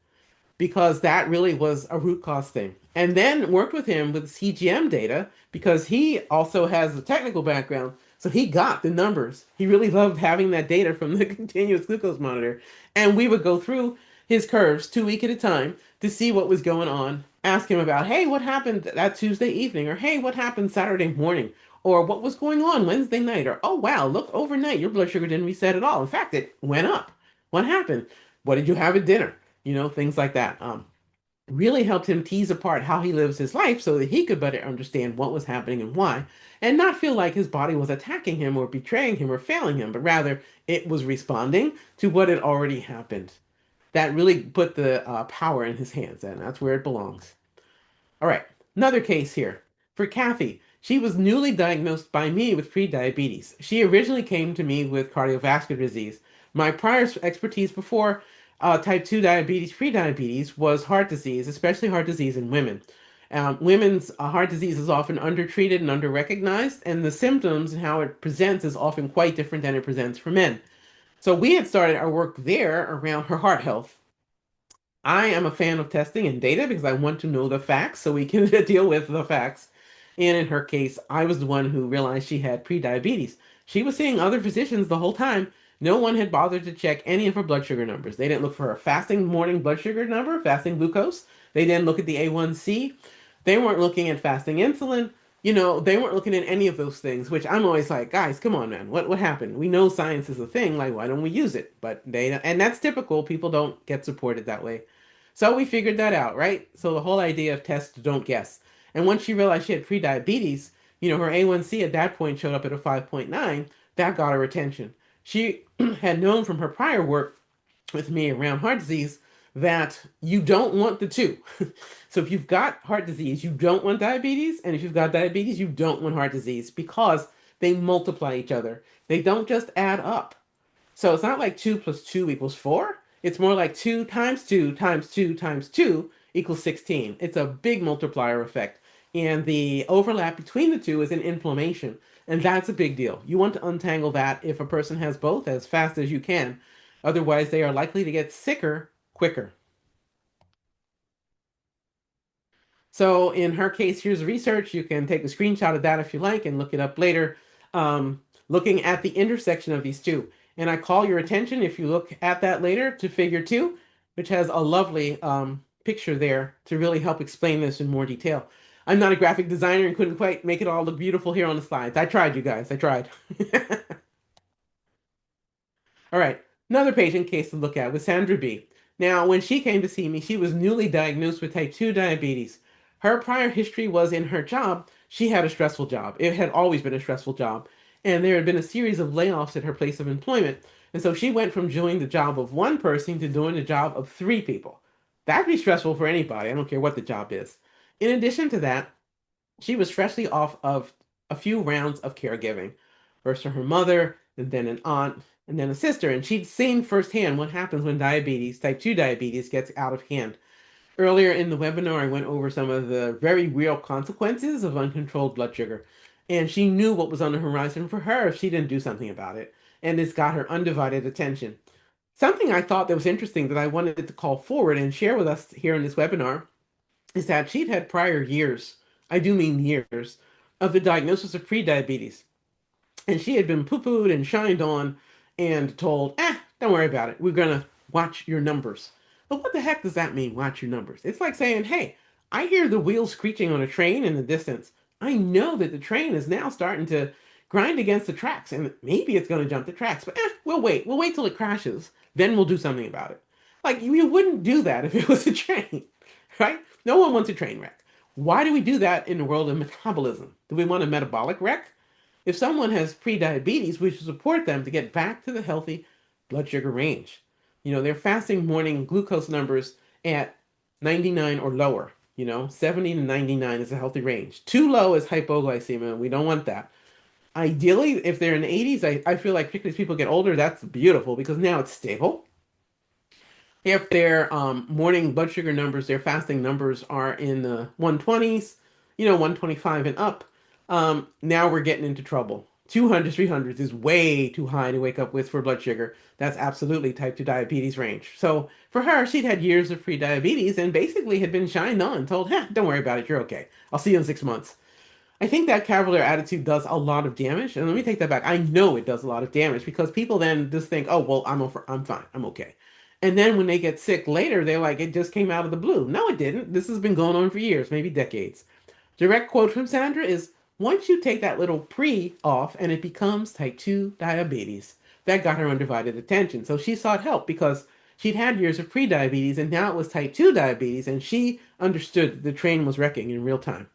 because that really was a root cause thing. And then worked with him with CGM data because he also has a technical background. So he got the numbers. He really loved having that data from the continuous glucose monitor. And we would go through his curves 2 week at a time to see what was going on. Ask him about, hey, what happened that Tuesday evening? Or hey, what happened Saturday morning? Or what was going on Wednesday night? Or oh wow, look, overnight your blood sugar didn't reset at all. In fact, it went up. What happened? What did you have at dinner? Things like that. Really helped him tease apart how he lives his life so that he could better understand what was happening and why, and not feel like his body was attacking him or betraying him or failing him, but rather it was responding to what had already happened. That really put the power in his hands, and that's where it belongs. All right, another case here. For Kathy, she was newly diagnosed by me with prediabetes. She originally came to me with cardiovascular disease. My prior expertise before type 2 diabetes, prediabetes, was heart disease, especially heart disease in women. Women's heart disease is often undertreated and underrecognized, and the symptoms and how it presents is often quite different than it presents for men. So we had started our work there around her heart health. I am a fan of testing and data because I want to know the facts so we can deal with the facts. And in her case, I was the one who realized she had prediabetes. She was seeing other physicians the whole time. No one had bothered to check any of her blood sugar numbers. They didn't look for her fasting morning blood sugar number, fasting glucose. They didn't look at the A1C. They weren't looking at fasting insulin. They weren't looking at any of those things, which I'm always like, guys, come on, man. What happened? We know science is a thing. Like, why don't we use it? But and that's typical. People don't get supported that way. So we figured that out, right? So the whole idea of test, don't guess. And once she realized she had prediabetes, her A1C at that point showed up at a 5.9. That got her attention. She had known from her prior work with me around heart disease that you don't want the two. So if you've got heart disease, you don't want diabetes. And if you've got diabetes, you don't want heart disease because they multiply each other. They don't just add up. So it's not like 2 plus 2 equals 4. It's more like 2 times 2 times 2 times 2 equals 16. It's a big multiplier effect. And the overlap between the two is an inflammation. And that's a big deal. You want to untangle that if a person has both as fast as you can. Otherwise, they are likely to get sicker quicker. So in her case, here's research. You can take a screenshot of that if you like and look it up later. Looking at the intersection of these two. And I call your attention, if you look at that later, to figure 2, which has a lovely picture there to really help explain this in more detail. I'm not a graphic designer and couldn't quite make it all look beautiful here on the slides. I tried, you guys. I tried. All right, another patient case to look at was Sandra B. Now, when she came to see me, she was newly diagnosed with type 2 diabetes. Her prior history was in her job. She had a stressful job. It had always been a stressful job. And there had been a series of layoffs at her place of employment. And so she went from doing the job of one person to doing the job of 3 people. That'd be stressful for anybody. I don't care what the job is. In addition to that, she was freshly off of a few rounds of caregiving. First for her mother, and then an aunt, and then a sister. And she'd seen firsthand what happens when diabetes, type 2 diabetes, gets out of hand. Earlier in the webinar, I went over some of the very real consequences of uncontrolled blood sugar. And she knew what was on the horizon for her if she didn't do something about it. And this got her undivided attention. Something I thought that was interesting that I wanted to call forward and share with us here in this webinar is that she'd had prior years, I do mean years, of the diagnosis of prediabetes. And she had been poo-pooed and shined on and told, don't worry about it. We're going to watch your numbers. But what the heck does that mean, watch your numbers? It's like saying, hey, I hear the wheels screeching on a train in the distance. I know that the train is now starting to grind against the tracks and maybe it's going to jump the tracks, but we'll wait. We'll wait till it crashes. Then we'll do something about it. Like you wouldn't do that if it was a train, right? No one wants a train wreck. Why do we do that in the world of metabolism? Do we want a metabolic wreck? If someone has prediabetes, we should support them to get back to the healthy blood sugar range. Their fasting morning glucose numbers at 99 or lower. 70 to 99 is a healthy range. Too low is hypoglycemia. We don't want that. Ideally, if they're in the 80s, I feel like particularly as people get older, that's beautiful because now it's stable. If their morning blood sugar numbers, their fasting numbers are in the 120s, 125 and up, now we're getting into trouble. 200, 300 is way too high to wake up with for blood sugar. That's absolutely type 2 diabetes range. So for her, she'd had years of pre-diabetes and basically had been shined on, told, don't worry about it, you're okay. I'll see you in 6 months. I think that cavalier attitude does a lot of damage. And let me take that back. I know it does a lot of damage because people then just think, oh, well, I'm fine. I'm okay. And then when they get sick later, they're like, it just came out of the blue. No, it didn't. This has been going on for years, maybe decades. Direct quote from Sandra is, once you take that little pre off and it becomes type 2 diabetes. That got her undivided attention. So she sought help because she'd had years of pre-diabetes and now it was type 2 diabetes and she understood the train was wrecking in real time.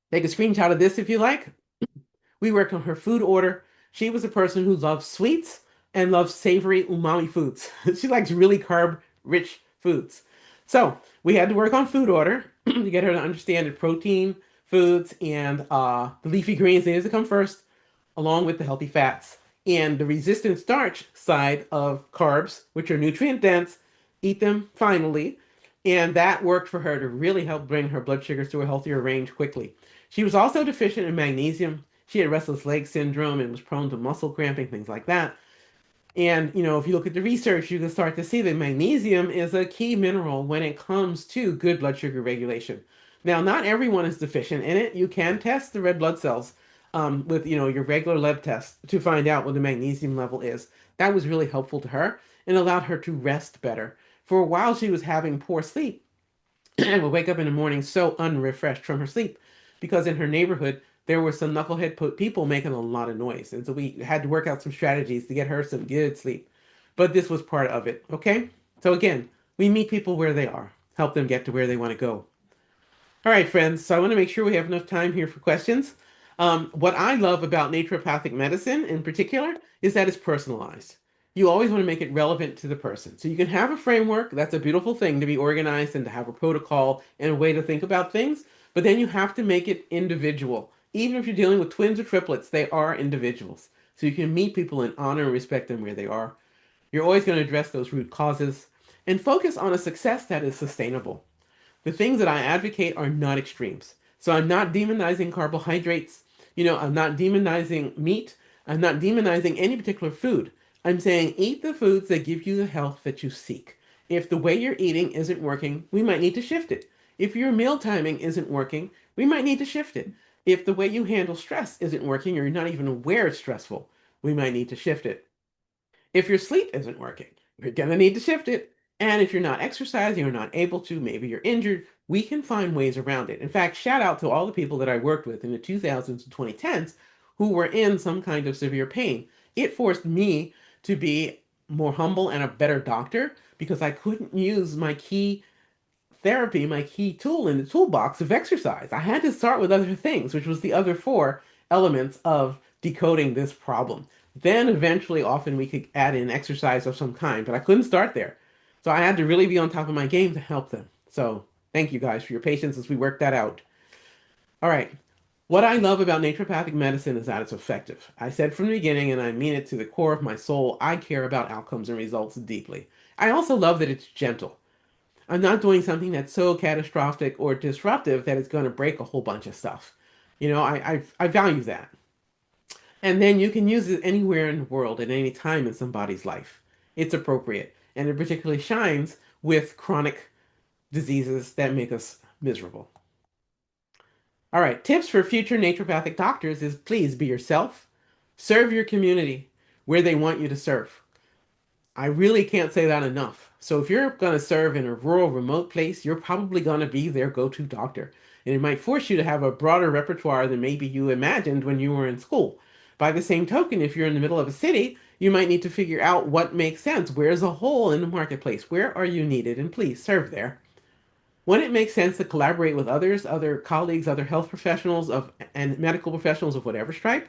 Take a screenshot of this if you like. We worked on her food order. She was a person who loves sweets and loves savory umami foods. She likes really carb rich foods. So we had to work on food order to get her to understand that protein foods and the leafy greens needed to come first, along with the healthy fats. And the resistant starch side of carbs, which are nutrient dense, eat them finally. And that worked for her to really help bring her blood sugars to a healthier range quickly. She was also deficient in magnesium. She had restless leg syndrome and was prone to muscle cramping, things like that. And, if you look at the research, you can start to see that magnesium is a key mineral when it comes to good blood sugar regulation. Now, not everyone is deficient in it. You can test the red blood cells with, your regular lab test to find out what the magnesium level is. That was really helpful to her and allowed her to rest better. For a while, she was having poor sleep and would wake up in the morning so unrefreshed from her sleep because in her neighborhood there were some knucklehead people making a lot of noise, and so we had to work out some strategies to get her some good sleep. But this was part of it. Okay, so again, we meet people where they are, help them get to where they want to go. All right, friends. So I want to make sure we have enough time here for questions. What I love about naturopathic medicine in particular is that it's personalized. You always want to make it relevant to the person. So you can have a framework. That's a beautiful thing to be organized and to have a protocol and a way to think about things. But then you have to make it individual. Even if you're dealing with twins or triplets, they are individuals. So you can meet people and honor and respect them where they are. You're always going to address those root causes and focus on a success that is sustainable. The things that I advocate are not extremes. So I'm not demonizing carbohydrates. I'm not demonizing meat. I'm not demonizing any particular food. I'm saying eat the foods that give you the health that you seek. If the way you're eating isn't working, we might need to shift it. If your meal timing isn't working, we might need to shift it. If the way you handle stress isn't working or you're not even aware it's stressful, we might need to shift it. If your sleep isn't working, you're going to need to shift it. And if you're not exercising or not able to, maybe you're injured, we can find ways around it. In fact, shout out to all the people that I worked with in the 2000s and 2010s who were in some kind of severe pain. It forced me to be more humble and a better doctor because I couldn't use my key therapy, my key tool in the toolbox of exercise. I had to start with other things, which was the other four elements of decoding this problem. Then eventually, often we could add in exercise of some kind, but I couldn't start there. So I had to really be on top of my game to help them. So thank you guys for your patience as we work that out. All right. What I love about naturopathic medicine is that it's effective. I said from the beginning, and I mean it to the core of my soul, I care about outcomes and results deeply. I also love that it's gentle. I'm not doing something that's so catastrophic or disruptive that it's going to break a whole bunch of stuff. I value that. And then you can use it anywhere in the world at any time in somebody's life. It's appropriate. And it particularly shines with chronic diseases that make us miserable. All right, tips for future naturopathic doctors is please be yourself, serve your community where they want you to serve. I really can't say that enough. So if you're going to serve in a rural, remote place, you're probably going to be their go-to doctor. And it might force you to have a broader repertoire than maybe you imagined when you were in school. By the same token, if you're in the middle of a city, you might need to figure out what makes sense. Where's a hole in the marketplace? Where are you needed? And please serve there. When it makes sense to collaborate with others, other colleagues, other health professionals and medical professionals of whatever stripe,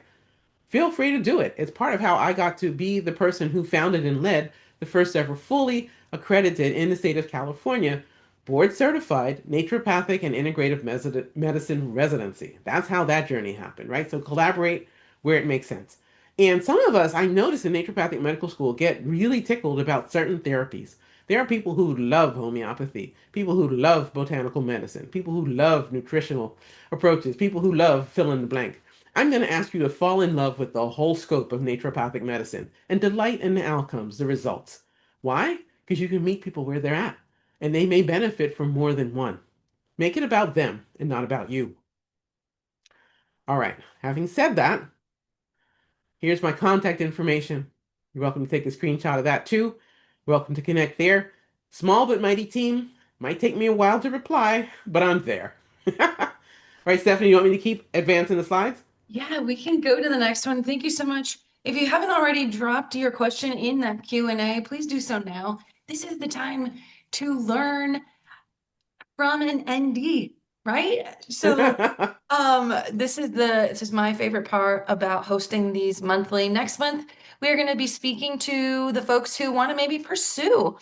feel free to do it. It's part of how I got to be the person who founded and led the first ever fully accredited in the state of California, board certified naturopathic and integrative medicine residency. That's how that journey happened, right? So collaborate where it makes sense. And some of us, I noticed in naturopathic medical school, get really tickled about certain therapies. There are people who love homeopathy, people who love botanical medicine, people who love nutritional approaches, people who love fill in the blank. I'm going to ask you to fall in love with the whole scope of naturopathic medicine and delight in the outcomes, the results. Why? Because you can meet people where they're at, and they may benefit from more than one. Make it about them and not about you. All right, having said that, here's my contact information. You're welcome to take a screenshot of that too. Welcome to connect there. Small but mighty team. Might take me a while to reply, but I'm there. All right, Stephanie, you want me to keep advancing the slides? Yeah, we can go to the next one. Thank you so much. If you haven't already dropped your question in that Q&A, please do so now. This is the time to learn from an ND, right? So this is my favorite part about hosting these monthly. Next month, we are going to be speaking to the folks who want to maybe pursue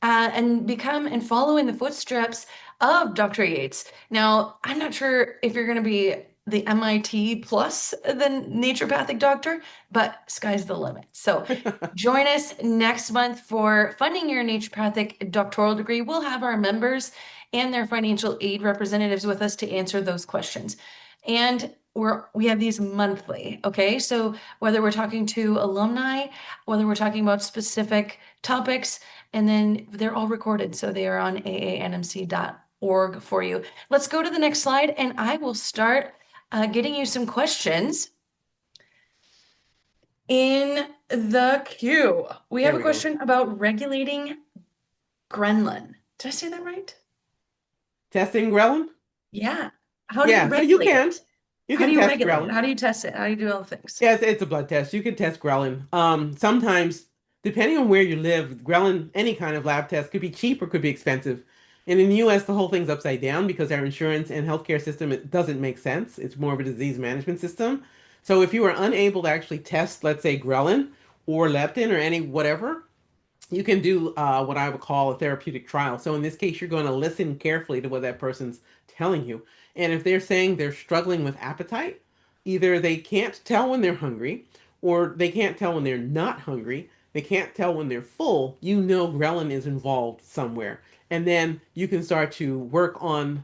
and become and follow in the footsteps of Dr. Yates. Now, I'm not sure if you're going to be the MIT plus the naturopathic doctor, but sky's the limit. So join us next month for funding your naturopathic doctoral degree. We'll have our members and their financial aid representatives with us to answer those questions. And we have these monthly, okay? So whether we're talking to alumni, whether we're talking about specific topics, and then they're all recorded, so they are on aanmc.org for you. Let's go to the next slide, and I will start getting you some questions in the queue. We have There a we go. question about regulating ghrelin. Did I say that right? Testing ghrelin? Yeah. How do you Yeah, so you regulate can. it? You How do can you test regulate it? ghrelin. How do you test it? How do you do all the things? Yeah, it's a blood test. You can test ghrelin. Sometimes, depending on where you live, ghrelin, any kind of lab test could be cheap or could be expensive. And in the US, the whole thing's upside down because our insurance and healthcare system, it doesn't make sense. It's more of a disease management system. So if you are unable to actually test, let's say, ghrelin or leptin or any whatever, you can do what I would call a therapeutic trial. So in this case, you're going to listen carefully to what that person's telling you. And if they're saying they're struggling with appetite, either they can't tell when they're hungry, or they can't tell when they're not hungry, they can't tell when they're full, you know ghrelin is involved somewhere. And then you can start to work on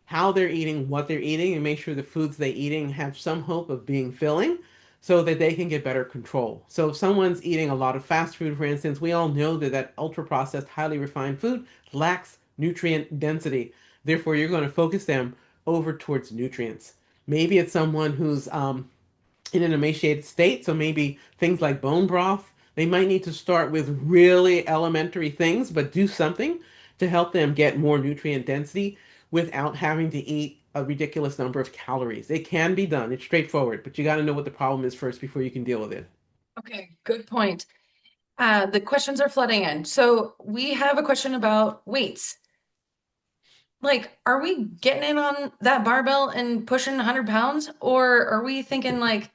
how they're eating, what they're eating, and make sure the foods they're eating have some hope of being filling so that they can get better control. So if someone's eating a lot of fast food, for instance, we all know that that ultra processed, highly refined food lacks nutrient density. Therefore, you're going to focus them over towards nutrients. Maybe it's someone who's in an emaciated state, so maybe things like bone broth. They might need to start with really elementary things, but do something to help them get more nutrient density without having to eat a ridiculous number of calories. It can be done. It's straightforward, but you got to know what the problem is first before you can deal with it. Okay, good point. The questions are flooding in. So we have a question about weights. Like, are we getting in on that barbell and pushing 100 pounds, or are we thinking like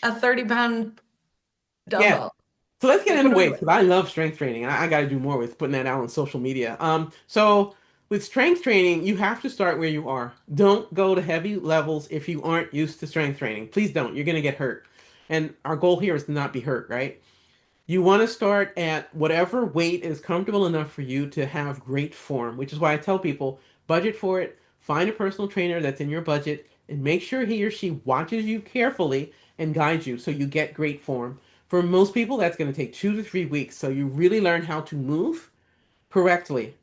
a 30-pound Yeah. dumbbell? So let's get Like, what into are we weights doing? because I love strength training. I got to do more with putting that out on social media. So with strength training, you have to start where you are. Don't go to heavy levels if you aren't used to strength training. Please don't. You're going to get hurt. And our goal here is to not be hurt, right? You want to start at whatever weight is comfortable enough for you to have great form, which is why I tell people budget for it, find a personal trainer that's in your budget, and make sure he or she watches you carefully and guides you so you get great form. For most people, that's going to take 2 to 3 weeks. So you really learn how to move correctly.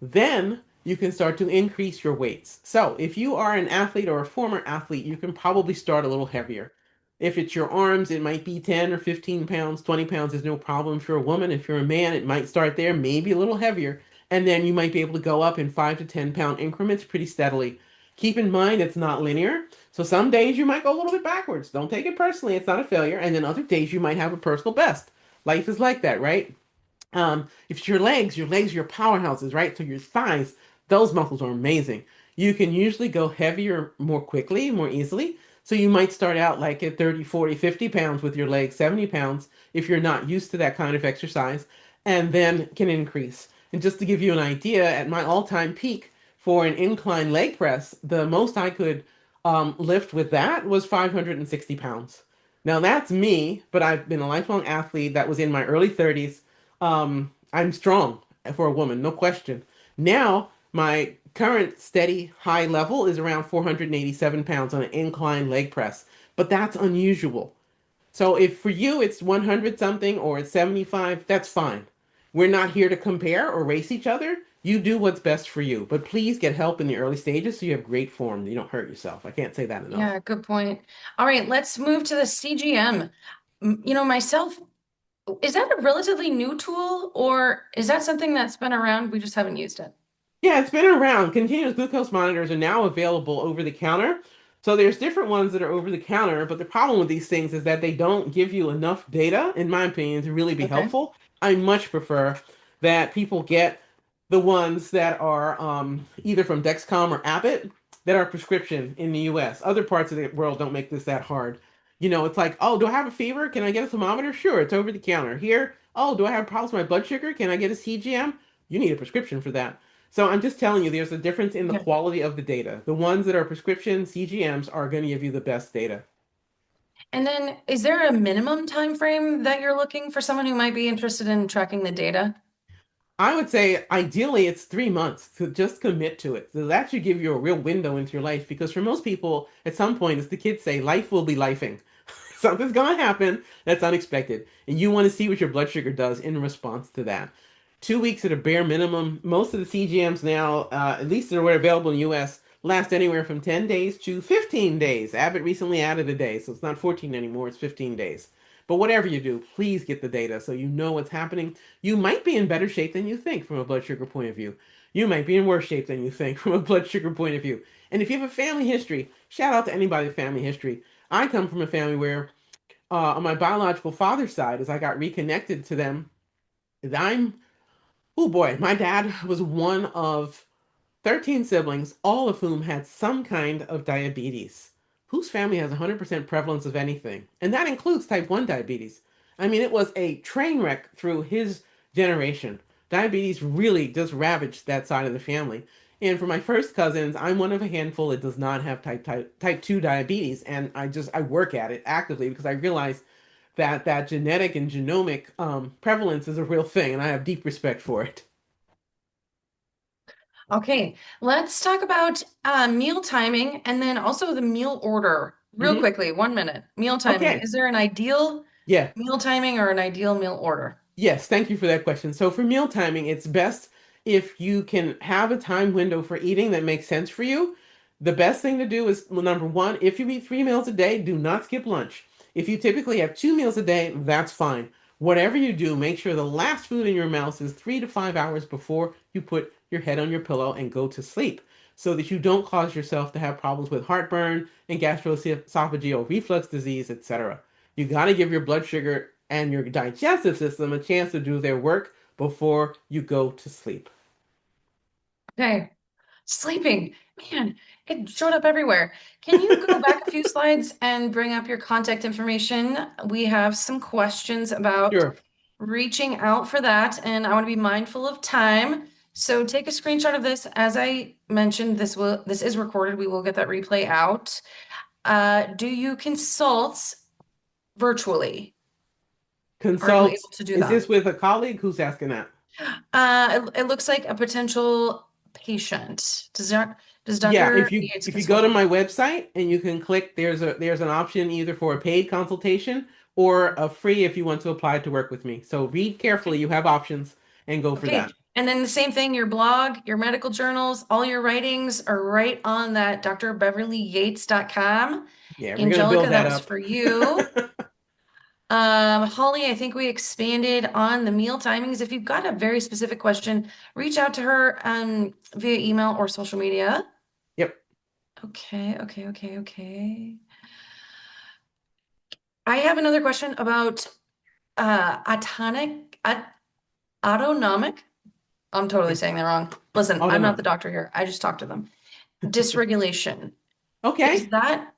Then you can start to increase your weights. So if you are an athlete or a former athlete, you can probably start a little heavier. If it's your arms, it might be 10 or 15 pounds, 20 pounds is no problem. If you're a woman, if you're a man, it might start there, maybe a little heavier. And then you might be able to go up in 5 to 10 pound increments pretty steadily. Keep in mind it's not linear. So some days you might go a little bit backwards. Don't take it personally, it's not a failure. And then other days you might have a personal best. Life is like that, right? If it's your legs are your powerhouses, right? So your thighs, those muscles are amazing. You can usually go heavier more quickly, more easily. So you might start out like at 30, 40, 50 pounds with your legs, 70 pounds if you're not used to that kind of exercise, and then can increase. And just to give you an idea, at my all-time peak for an incline leg press, the most I could lift with that was 560 pounds. Now that's me, but I've been a lifelong athlete that was in my early 30s. I'm strong for a woman, no question. Now my current steady high level is around 487 pounds on an incline leg press, but that's unusual. So if for you it's 100 something or it's 75, that's fine. We're not here to compare or race each other. You do what's best for you, but please get help in the early stages so you have great form. You don't hurt yourself. I can't say that enough. Yeah, good point. All right, let's move to the CGM. You know, myself, is that a relatively new tool or is that something that's been around? We just haven't used it. Yeah, it's been around. Continuous glucose monitors are now available over the counter. So there's different ones that are over the counter, but the problem with these things is that they don't give you enough data, in my opinion, to really be Okay. helpful. I much prefer that people get the ones that are either from Dexcom or Abbott that are prescription in the US. Other parts of the world don't make this that hard. You know, it's like, oh, do I have a fever? Can I get a thermometer? Sure, it's over the counter. Here, oh, do I have problems with my blood sugar? Can I get a CGM? You need a prescription for that. So I'm just telling you, there's a difference in the Okay. quality of the data. The ones that are prescription CGMs are going to give you the best data. And then is there a minimum time frame that you're looking for someone who might be interested in tracking the data? I would say ideally it's 3 months to just commit to it. So that should give you a real window into your life because for most people, at some point, as the kids say, life will be lifing. Something's gonna happen that's unexpected, and you want to see what your blood sugar does in response to that. 2 weeks at a bare minimum. Most of the CGMs now, at least that are available in the US, last anywhere from 10 days to 15 days. Abbott recently added a day, so it's not 14 anymore, it's 15 days. But whatever you do, please get the data so you know what's happening. You might be in better shape than you think from a blood sugar point of view. You might be in worse shape than you think from a blood sugar point of view. And if you have a family history, shout out to anybody with family history. I come from a family where on my biological father's side, as I got reconnected to them, I'm, oh boy, my dad was one of 13 siblings, all of whom had some kind of diabetes. Whose family has 100% prevalence of anything? And that includes type 1 diabetes. I mean, it was a train wreck through his generation. Diabetes really just ravaged that side of the family. And for my first cousins, I'm one of a handful that does not have type 2 diabetes. And I work at it actively because I realize that genetic and genomic prevalence is a real thing, and I have deep respect for it. Okay, let's talk about meal timing and then also the meal order. Real Hmm. quickly, 1 minute. Meal timing. Okay. Is there an ideal Yeah. meal timing or an ideal meal order? Yes, thank you for that question. So for meal timing, it's best if you can have a time window for eating that makes sense for you. The best thing to do is, well, number one, if you eat 3 meals a day, do not skip lunch. If you typically have 2 meals a day, that's fine. Whatever you do, make sure the last food in your mouth is 3 to 5 hours before you put your head on your pillow and go to sleep, so that you don't cause yourself to have problems with heartburn and gastroesophageal reflux disease, etc. You got to give your blood sugar and your digestive system a chance to do their work before you go to sleep. Okay, sleeping. Man, it showed up everywhere. Can you go back a few slides and bring up your contact information? We have some questions about Sure. reaching out for that, and I want to be mindful of time. So take a screenshot of this. As I mentioned, this is recorded. We will get that replay out. Do you consult virtually? Are you Consult. able to do Is that? this with a colleague? Who's asking that? It looks like a potential patient. Does Yeah, Dr. Yates if you go to consult? my website and you can click, there's an option either for a paid consultation or a free if you want to apply to work with me. So read carefully. Okay. You have options and go for Okay. that. And then the same thing, your blog, your medical journals, all your writings are right on that drbeverlyyates.com. Yeah, we're gonna Angelica, build that that was up. for you. Holly, I think we expanded on the meal timings. If you've got a very specific question, reach out to her via email or social media. Yep. Okay, okay, okay, okay. I have another question about autonomic. I'm totally saying that wrong. Listen, I'm not the Autonomic. doctor here. I just talked to them. Dysregulation. Is Okay. that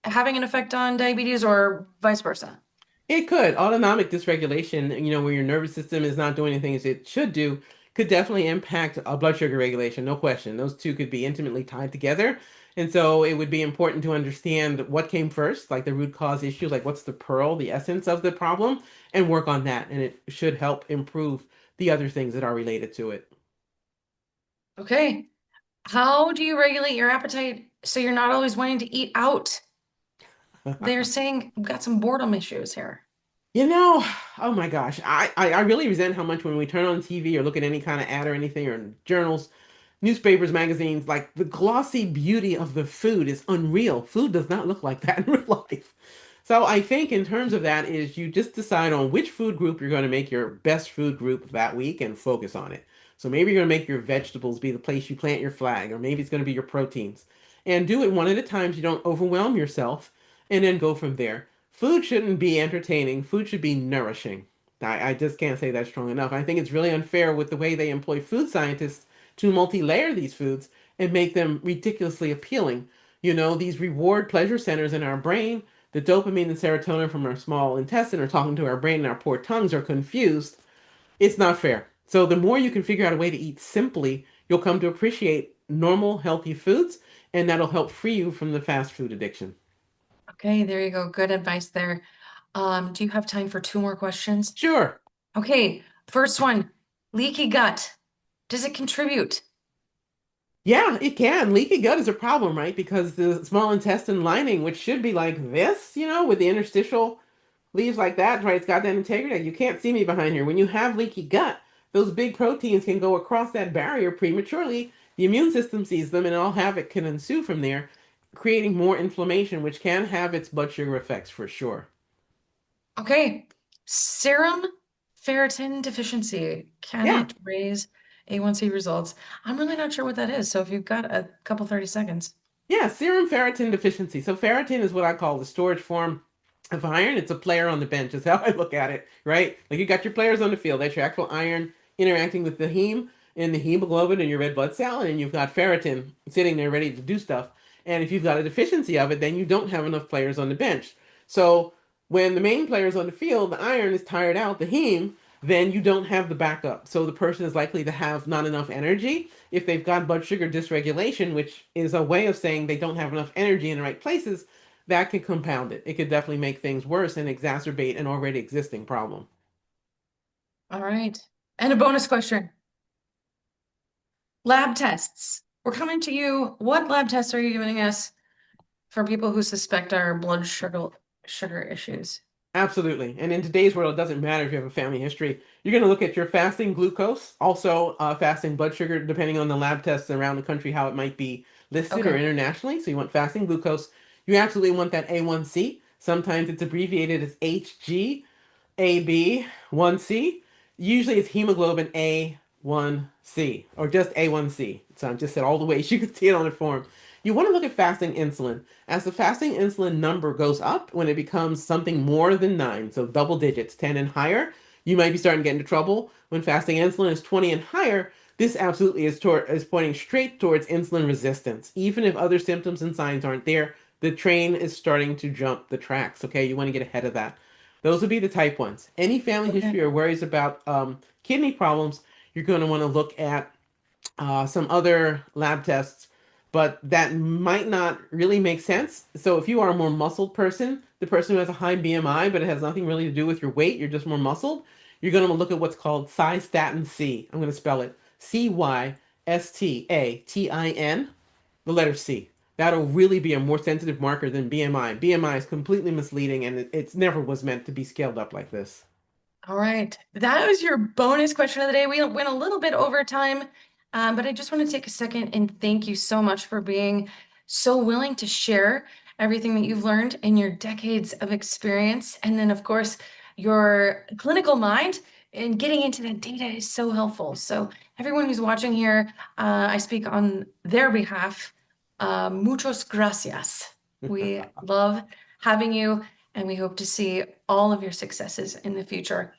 having an effect on diabetes or vice versa? It could. Autonomic dysregulation, where your nervous system is not doing anything as it should do, could definitely impact blood sugar regulation, no question. Those two could be intimately tied together. And so it would be important to understand what came first, like the root cause issue, like what's the pearl, the essence of the problem, and work on that. And it should help improve the other things that are related to it. Okay. How do you regulate your appetite so you're not always wanting to eat out? They're saying we've got some boredom issues here. You know, oh my gosh, I really resent how much when we turn on TV or look at any kind of ad or anything or in journals, newspapers, magazines, like the glossy beauty of the food is unreal. Food does not look like that in real life. So I think in terms of that is you just decide on which food group you're going to make your best food group that week and focus on it. So maybe you're going to make your vegetables be the place you plant your flag, or maybe it's going to be your proteins. And do it one at a time so you don't overwhelm yourself, and then go from there. Food shouldn't be entertaining. Food should be nourishing. I just can't say that strong enough. I think it's really unfair with the way they employ food scientists to multi-layer these foods and make them ridiculously appealing. You know, these reward pleasure centers in our brain, the dopamine and serotonin from our small intestine are talking to our brain and our poor tongues are confused. It's not fair. So the more you can figure out a way to eat simply, you'll come to appreciate normal, healthy foods, and that'll help free you from the fast food addiction. Okay, there you go. Good advice there. Do you have time for two more questions? Sure. Okay, first one, leaky gut. Does it contribute? Yeah, it can. Leaky gut is a problem, right? Because the small intestine lining, which should be like this, with the interstitial leaves like that, right? It's got that integrity. You can't see me behind here. When you have leaky gut, those big proteins can go across that barrier prematurely. The immune system sees them, and all havoc can ensue from there, creating more inflammation, which can have its blood sugar effects for sure. Okay, serum ferritin deficiency. Can Yeah. it raise A1C results? I'm really not sure what that is. So if you've got a couple 30 seconds. Yeah, serum ferritin deficiency. So ferritin is what I call the storage form of iron. It's a player on the bench, is how I look at it, right? Like you got your players on the field. That's your actual iron interacting with the heme and the hemoglobin in your red blood cell, and you've got ferritin sitting there ready to do stuff. And if you've got a deficiency of it, then you don't have enough players on the bench. So when the main players on the field, the iron is tired out, the heme, then you don't have the backup. So the person is likely to have not enough energy. If they've got blood sugar dysregulation, which is a way of saying they don't have enough energy in the right places, that can compound it. It could definitely make things worse and exacerbate an already existing problem. All right. And a bonus question. Lab tests. We're coming to you. What lab tests are you giving us for people who suspect our blood sugar issues? Absolutely. And in today's world, it doesn't matter if you have a family history. You're going to look at your fasting glucose, also fasting blood sugar, depending on the lab tests around the country, how it might be listed or Okay. internationally. So you want fasting glucose. You absolutely want that A1C. Sometimes it's abbreviated as HG. AB1C. Usually it's hemoglobin A1C or just A1C. So I just said all the ways you can see it on the form. You want to look at fasting insulin. As the fasting insulin number goes up, when it becomes something more than 9, so double digits, 10 and higher, you might be starting to get into trouble. When fasting insulin is 20 and higher, this absolutely is pointing straight towards insulin resistance. Even if other symptoms and signs aren't there, the train is starting to jump the tracks. Okay, you want to get ahead of that. Those would be the type ones. Any family Okay. history or worries about kidney problems, you're going to want to look at some other lab tests, but that might not really make sense. So if you are a more muscled person, the person who has a high BMI, but it has nothing really to do with your weight, you're just more muscled, you're going to look at what's called cystatin C. I'm going to spell it Cystatin, the letter C. That'll really be a more sensitive marker than BMI. BMI is completely misleading and it never was meant to be scaled up like this. All right. That was your bonus question of the day. We went a little bit over time, but I just want to take a second and thank you so much for being so willing to share everything that you've learned in your decades of experience. And then, of course, your clinical mind and getting into that data is so helpful. So, everyone who's watching here, I speak on their behalf. Muchos gracias. We love having you, and we hope to see all of your successes in the future.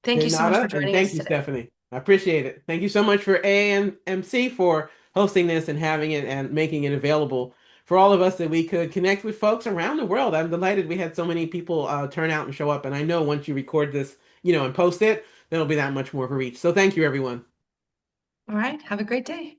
Thank De you so much for nada, and joining thank us you, today. Stephanie. I appreciate it. Thank you so much for AMC for hosting this and having it and making it available for all of us that we could connect with folks around the world. I'm delighted we had so many people turn out and show up. And I know once you record this, and post it, there'll be that much more of a reach. So thank you, everyone. All right. Have a great day.